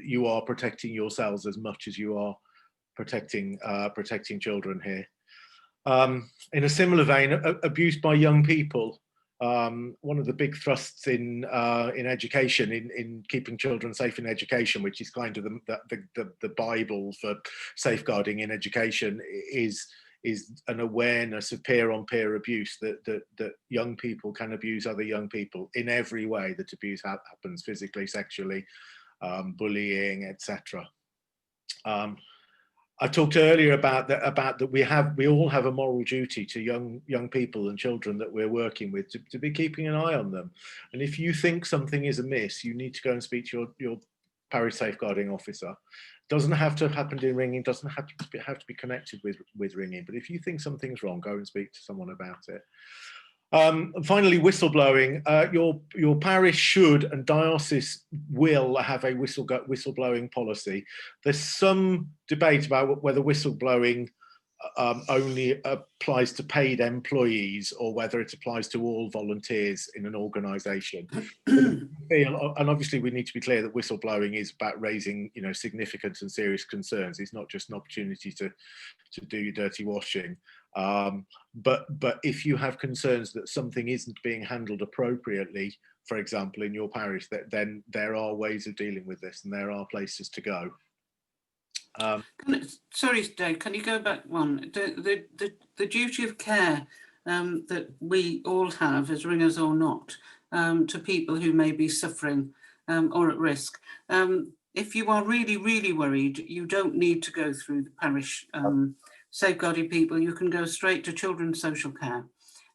you are protecting yourselves as much as you are protecting children here. In a similar vein, abuse by young people. One of the big thrusts in education, in keeping children safe in education, which is kind of the Bible for safeguarding in education, is an awareness of peer-on-peer abuse, that young people can abuse other young people in every way that abuse happens, physically, sexually, bullying, etc. I talked earlier about that we all have a moral duty to young people and children that we're working with to be keeping an eye on them. And if you think something is amiss, you need to go and speak to your parish safeguarding officer. Doesn't have to have happened in ringing, doesn't have to be connected with ringing, but if you think something's wrong, go and speak to someone about it. Finally, whistleblowing. Your parish should and diocese will have a whistleblowing policy. There's some debate about whether whistleblowing only applies to paid employees or whether it applies to all volunteers in an organisation. And obviously we need to be clear that whistleblowing is about raising, significant and serious concerns. It's not just an opportunity to do your dirty washing. But if you have concerns that something isn't being handled appropriately, for example, in your parish, then there are ways of dealing with this and there are places to go. Sorry, Dave, can you go back one? The duty of care that we all have, as ringers or not, to people who may be suffering or at risk. If you are really, really worried, you don't need to go through the parish safeguarding people. You can go straight to children's social care.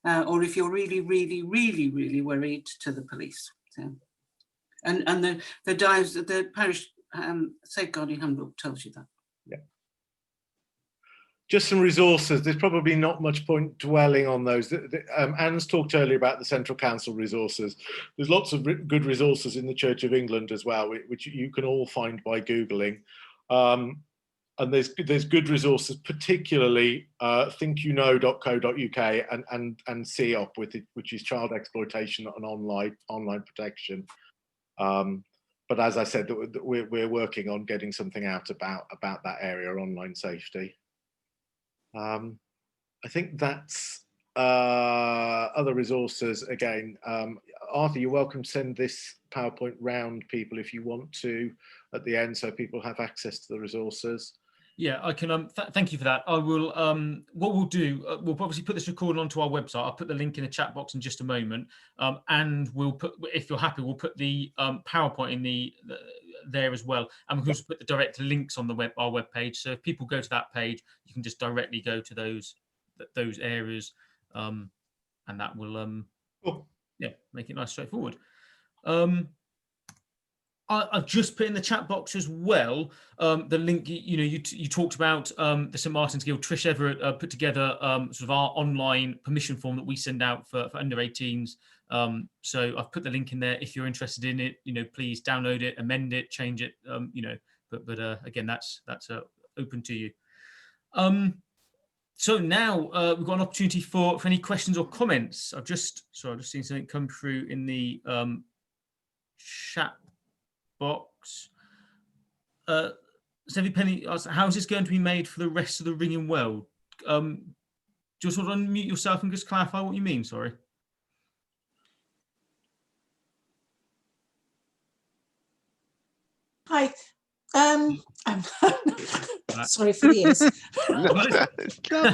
Or if you're really, really, really, really worried, to the police. So, and the parish safeguarding handbook tells you that. Yeah. Just some resources. There's probably not much point dwelling on those. Anne's talked earlier about the Central Council resources. There's lots of good resources in the Church of England as well, which you can all find by Googling. And there's good resources, particularly thinkyouKnow.co.uk and CEOP, which is child exploitation and online protection. But as I said, we're working on getting something out about that area, online safety. I think that's other resources. Again, Arthur, you're welcome to send this PowerPoint round people if you want to at the end, so people have access to the resources. Yeah, I can. Thank you for that. I will. What we'll do, we'll obviously put this recording onto our website. I'll put the link in the chat box in just a moment, and we'll put, if you're happy, we'll put the PowerPoint in there as well, and we'll also put the direct links on the our web page. So if people go to that page, you can just directly go to those areas, and that will make it nice, straightforward. I've just put in the chat box as well the link. You talked about the St Martin's Guild. Trish Everett put together sort of our online permission form that we send out for under 18s. So I've put the link in there. If you're interested in it, please download it, amend it, change it. But again, that's open to you. So now we've got an opportunity for any questions or comments. I've just seen something come through in the chat box. Stevie Penny asks, how is this going to be made for the rest of the ringing world? Do you sort of unmute yourself and just clarify what you mean? Sorry. Hi. Sorry for the ears. Love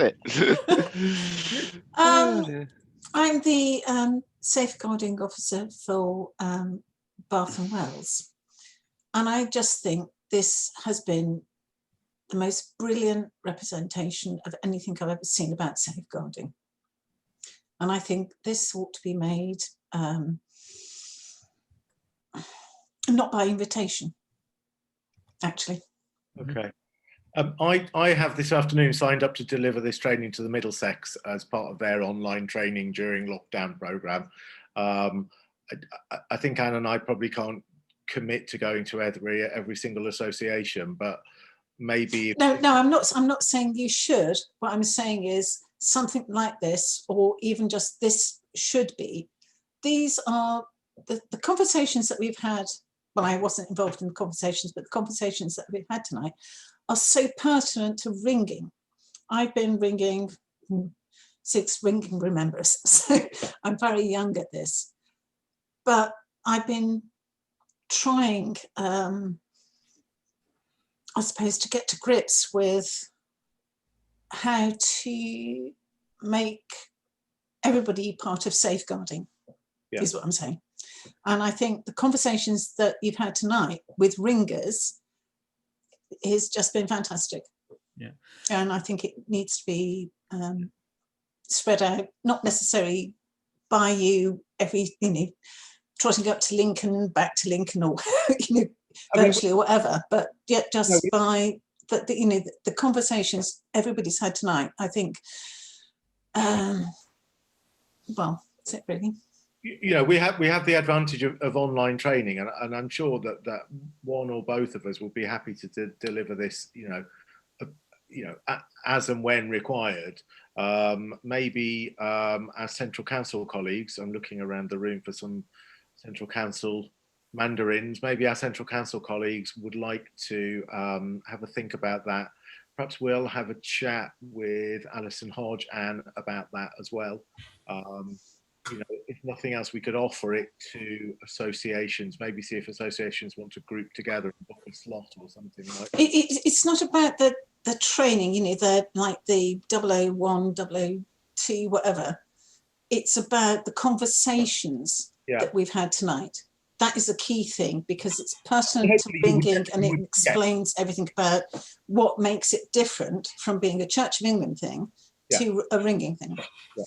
it. I'm the safeguarding officer for Bath and Wells. And I just think this has been the most brilliant representation of anything I've ever seen about safeguarding. And I think this ought to be made not by invitation, actually. Okay. I have this afternoon signed up to deliver this training to the Middlesex as part of their online training during lockdown programme. I think Anne and I probably can't commit to going to every single association, but maybe. No, I'm not saying you should. What I'm saying is something like this, or even just this should be. These are the conversations that we've had. Well, I wasn't involved in the conversations, but the conversations that we've had tonight are so pertinent to ringing. I've been ringing 6 ringing remembers, so I'm very young at this. But I've been trying, I suppose, to get to grips with how to make everybody part of safeguarding, is what I'm saying. And I think the conversations that you've had tonight with ringers has just been fantastic. Yeah. And I think it needs to be spread out, not necessarily by you every, trotting up to Lincoln, back to Lincoln, or virtually or whatever, but yet just by the conversations everybody's had tonight. I think, well, That's it, really. You know, we have the advantage of online training, and I'm sure that one or both of us will be happy to deliver this, as and when required. Maybe our central council colleagues, I'm looking around the room for some central council mandarins, maybe our central council colleagues would like to have a think about that. Perhaps we'll have a chat with Alison Hodge and about that as well. If nothing else, we could offer it to associations, maybe see if associations want to group together and book a slot or something like that. It's not about the training, the 001, 002, whatever. It's about the conversations that we've had tonight. That is a key thing, because it's personal to ringing, and it explains everything about what makes it different from being a Church of England thing to a ringing thing. Yeah.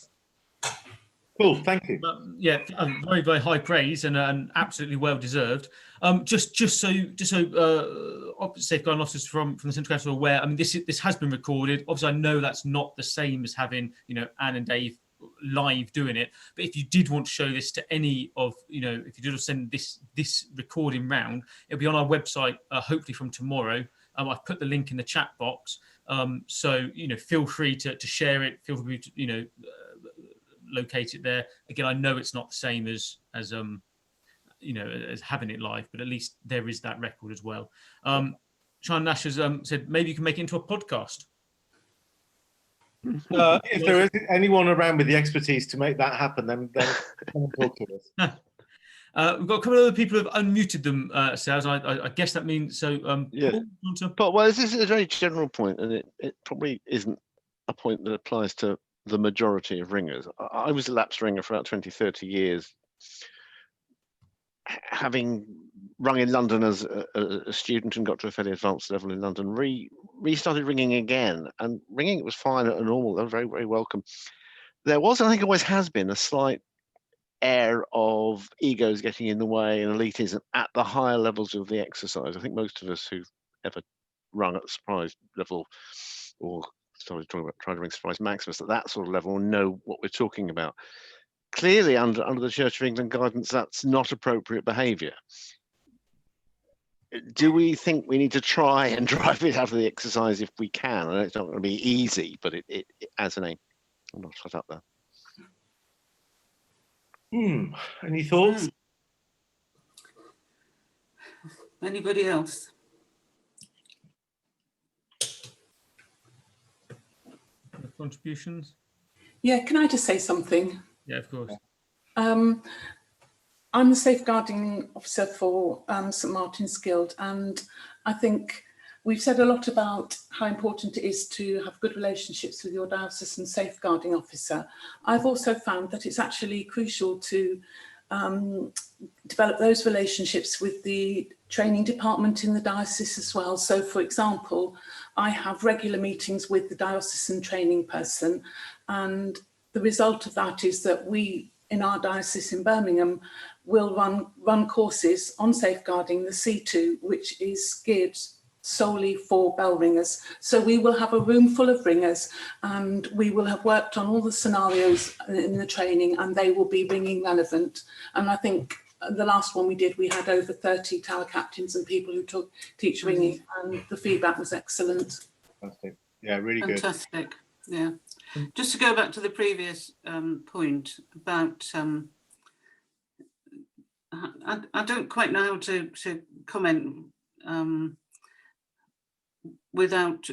Cool, thank you. Very, very high praise, and absolutely well deserved. Just so safeguarding officers from the Central Council are aware, I mean, this has been recorded. Obviously, I know that's not the same as having Anne and Dave live doing it, but if you did want to show this to any of if you did send this recording round, it'll be on our website hopefully from tomorrow. I've put the link in the chat box, so feel free to share it, feel free to locate it there. Again, I know it's not the same as having it live, but at least there is that record as well. Sean Nash has said maybe you can make it into a podcast. If there is anyone around with the expertise to make that happen, then come and talk to us. We've got a couple of other people who have unmuted themselves. I guess that means so. Paul, But this is a very general point, and it probably isn't a point that applies to the majority of ringers. I was a lapsed ringer for about 20, 30 years, having rung in London as a student and got to a fairly advanced level in London, restarted ringing again, and ringing was fine and normal. They were very, very welcome. There was, and I think always has been, a slight air of egos getting in the way and elitism at the higher levels of the exercise. I think most of us who've ever rung at the surprise level or started talking about trying to ring surprise maximus at that sort of level know what we're talking about. Clearly, under the Church of England guidance, that's not appropriate behaviour. Do we think we need to try and drive it out of the exercise if we can? I know it's not going to be easy, but it as an aim. I'm not shut up there. Any thoughts? Anybody else? Contributions? Yeah, can I just say something? Yeah, of course. I'm the safeguarding officer for St Martin's Guild, and I think we've said a lot about how important it is to have good relationships with your diocesan safeguarding officer. I've also found that it's actually crucial to develop those relationships with the training department in the diocese as well. So, for example, I have regular meetings with the diocesan training person, and the result of that is that we, in our diocese in Birmingham, will run courses on safeguarding the C2, which is geared solely for bell ringers. So we will have a room full of ringers, and we will have worked on all the scenarios in the training, and they will be ringing relevant. And I think the last one we did, we had over 30 tower captains and people who teach ringing, and the feedback was excellent. Fantastic. Yeah, really good. Fantastic. Yeah. Just to go back to the previous point about, I don't quite know how to comment without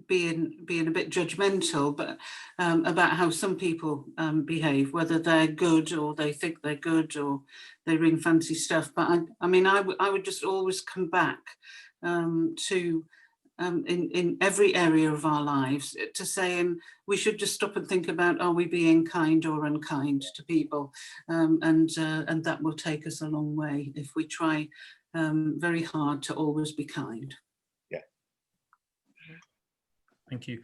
being a bit judgmental, but about how some people behave, whether they're good or they think they're good or they ring fancy stuff. But I mean, I would just always come back to in every area of our lives to saying we should just stop and think about, are we being kind or unkind to people, and that will take us a long way if we try very hard to always be kind. Thank you.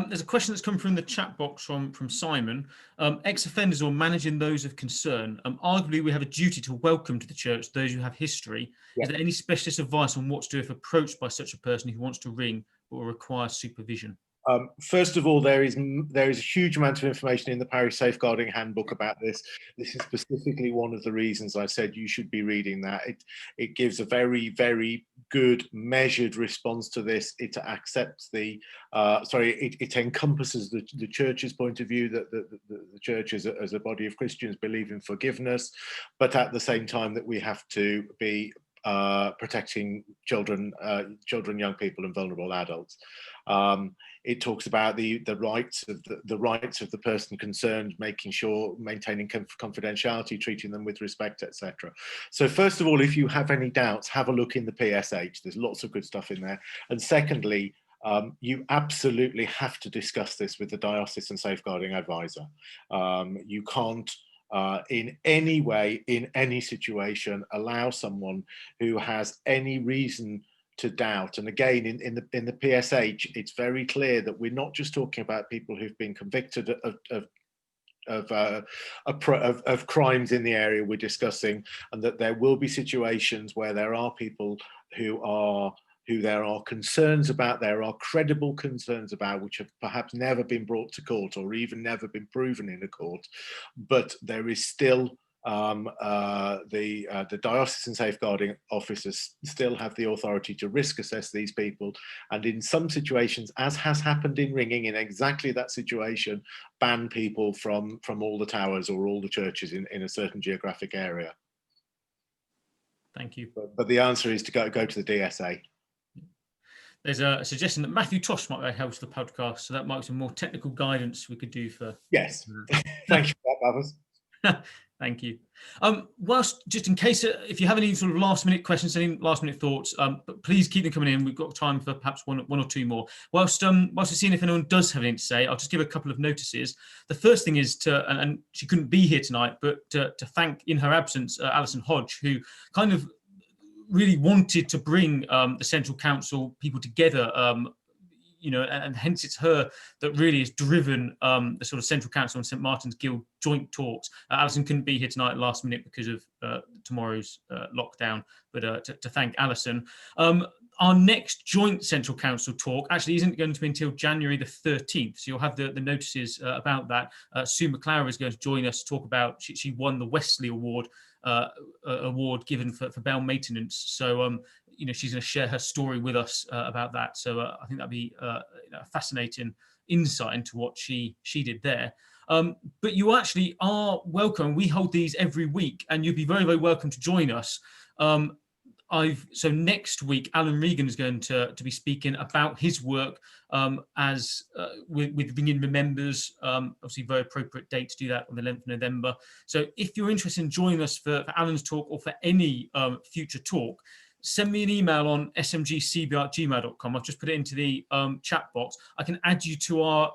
There's a question that's come from the chat box from Simon. Ex-offenders or managing those of concern. Arguably, we have a duty to welcome to the church those who have history. Yeah. Is there any specialist advice on what to do if approached by such a person who wants to ring or requires supervision? First of all, there is a huge amount of information in the Parish Safeguarding Handbook about this. This is specifically one of the reasons I said you should be reading that. It gives a very, very good measured response to this. It accepts the, it encompasses the church's point of view, that the church as a body of Christians believe in forgiveness, but at the same time that we have to be protecting children, young people, and vulnerable adults. It talks about the rights of the person concerned, maintaining confidentiality, treating them with respect, etc. So first of all, if you have any doubts, have a look in the PSH. There's lots of good stuff in there. And secondly, you absolutely have to discuss this with the diocesan safeguarding advisor. You can't in any way, in any situation, allow someone who has any reason to doubt. And again, in the PSH, it's very clear that we're not just talking about people who've been convicted of crimes in the area we're discussing, and that there will be situations where there are people who there are concerns about, there are credible concerns about, which have perhaps never been brought to court or even never been proven in a court, but there is still the diocesan safeguarding officers still have the authority to risk assess these people, and in some situations, as has happened in Ringing, in exactly that situation, ban people from all the towers or all the churches in a certain geographic area. Thank you. But the answer is to go to the DSA. There's a suggestion that Matthew Tosh might help to the podcast, so that might be some more technical guidance we could do for. Yes. Thank you for that, Bathurst. Thank you. Whilst, just in case, if you have any sort of last-minute questions, any last-minute thoughts, but please keep them coming in. We've got time for perhaps one or two more. Whilst we're seeing if anyone does have anything to say, I'll just give a couple of notices. The first thing is and she couldn't be here tonight, but to thank, in her absence, Alison Hodge, who kind of really wanted to bring the Central Council people together, and hence it's her that really has driven the sort of Central Council and St Martin's Guild joint talks. Alison couldn't be here tonight last minute because of tomorrow's lockdown, but to thank Alison. Our next joint Central Council talk actually isn't going to be until January the 13th, so you'll have the notices about that. Sue McLaren is going to join us to talk about, she won the Wesley Award given for bell maintenance, so she's going to share her story with us about that. So I think that'd be a fascinating insight into what she did there. But you actually are welcome. We hold these every week, and you'd be very, very welcome to join us. So next week, Alan Regan is going to be speaking about his work as with Ringing Remembers. Obviously, very appropriate date to do that on the 11th of November. So if you're interested in joining us for Alan's talk or for any future talk, send me an email on smgcb@gmail.com. I've just put it into the chat box. I can add you to our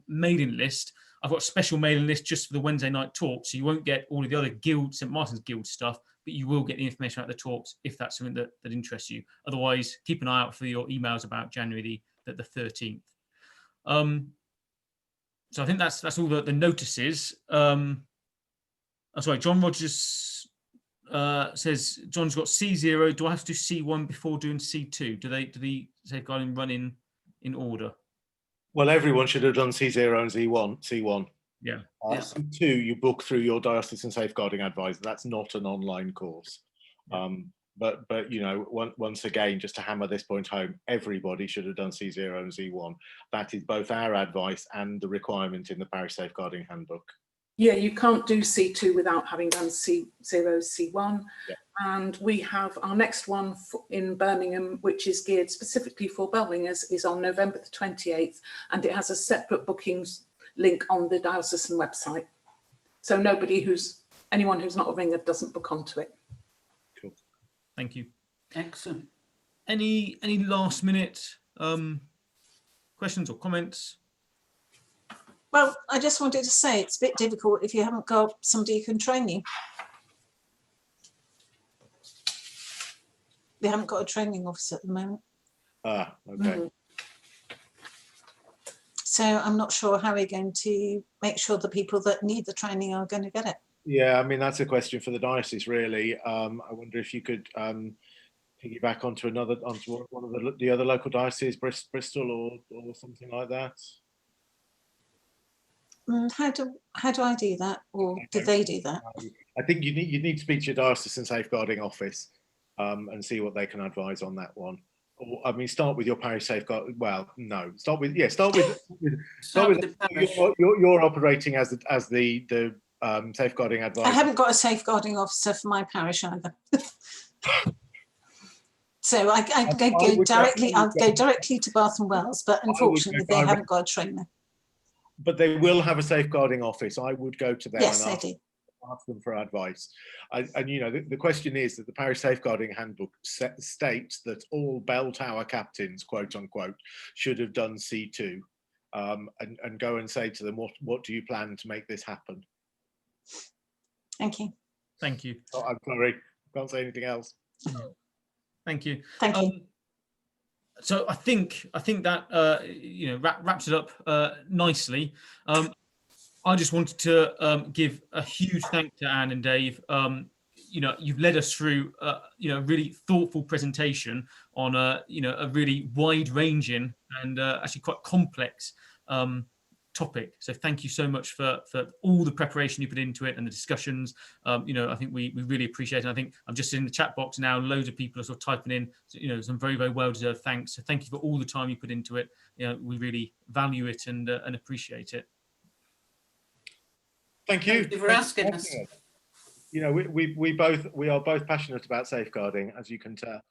mailing list. I've got a special mailing list just for the Wednesday night talk, so you won't get all of the other Guild, St Martin's Guild stuff, but you will get the information about the talks if that's something that interests you. Otherwise, keep an eye out for your emails about January the 13th. So I think that's all the notices. Sorry, John Rogers says, John's got C0. Do I have to do C1 before doing C2? Do the safeguarding run in order? Well, everyone should have done C0 and C1. Yeah. C2, you book through your diocesan safeguarding advisor. That's not an online course. But once again, just to hammer this point home, everybody should have done C0 and C1. That is both our advice and the requirement in the Parish Safeguarding Handbook. Yeah, you can't do C2 without having done C0, C1. Yeah. And we have our next one in Birmingham, which is geared specifically for bell ringers, is on November the 28th, and it has a separate bookings link on the diocesan website. So anyone who's not a ringer doesn't book onto it. Cool. Thank you. Excellent. Any last minute questions or comments? Well, I just wanted to say it's a bit difficult if you haven't got somebody who can train you. We haven't got a training officer at the moment. Okay. Mm-hmm. So I'm not sure how we're going to make sure the people that need the training are going to get it. Yeah, I mean, that's a question for the diocese, really. I wonder if you could piggyback onto one of the other local dioceses, Bristol or something like that? How do I do that, or do they do that? I think you need to speak to your diocesan safeguarding office and see what they can advise on that one. Or, I mean, start with your parish safeguard. Well, no, start with the parish. you're operating as the safeguarding advisor. I haven't got a safeguarding officer for my parish either. So I'll go directly to Bath and Wells, but unfortunately they haven't got a trainer. But they will have a safeguarding office. I would go to them Yes, and they do. ask them for advice. And you know, the question is that the parish safeguarding handbook states that all bell tower captains, quote unquote, should have done C2, and go and say to them, what do you plan to make this happen? Thank you. Thank you. Oh, I'm sorry, can't say anything else. Thank you. Thank you. So I think that you know, wraps it up nicely. I just wanted to give a huge thank to Anne and Dave. You know, you've led us through you know, a really thoughtful presentation on a really wide-ranging and actually quite complex topic. So thank you so much for all the preparation you put into it and the discussions. You know, I think we really appreciate it. I think I'm just in the chat box now, loads of people are sort of typing in, you know, some very, very well-deserved thanks. So thank you for all the time you put into it. You know, we really value it and appreciate it. Thank you for asking us. You know, we are both passionate about safeguarding, as you can tell.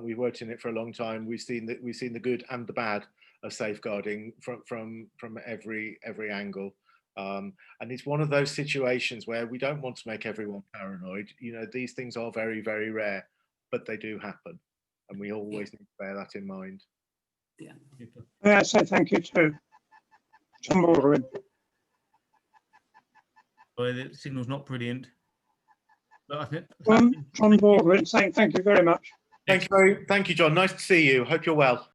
We've worked in it for a long time. We've seen the good and the bad of safeguarding from every angle. And it's one of those situations where we don't want to make everyone paranoid. You know, these things are very, very rare, but they do happen, and we always need to bear that in mind. Yeah. I say thank you too. John Baldwin. Well, the signal's not brilliant. But I think John Baldwin saying thank you very much. Thank you, John. Nice to see you. Hope you're well.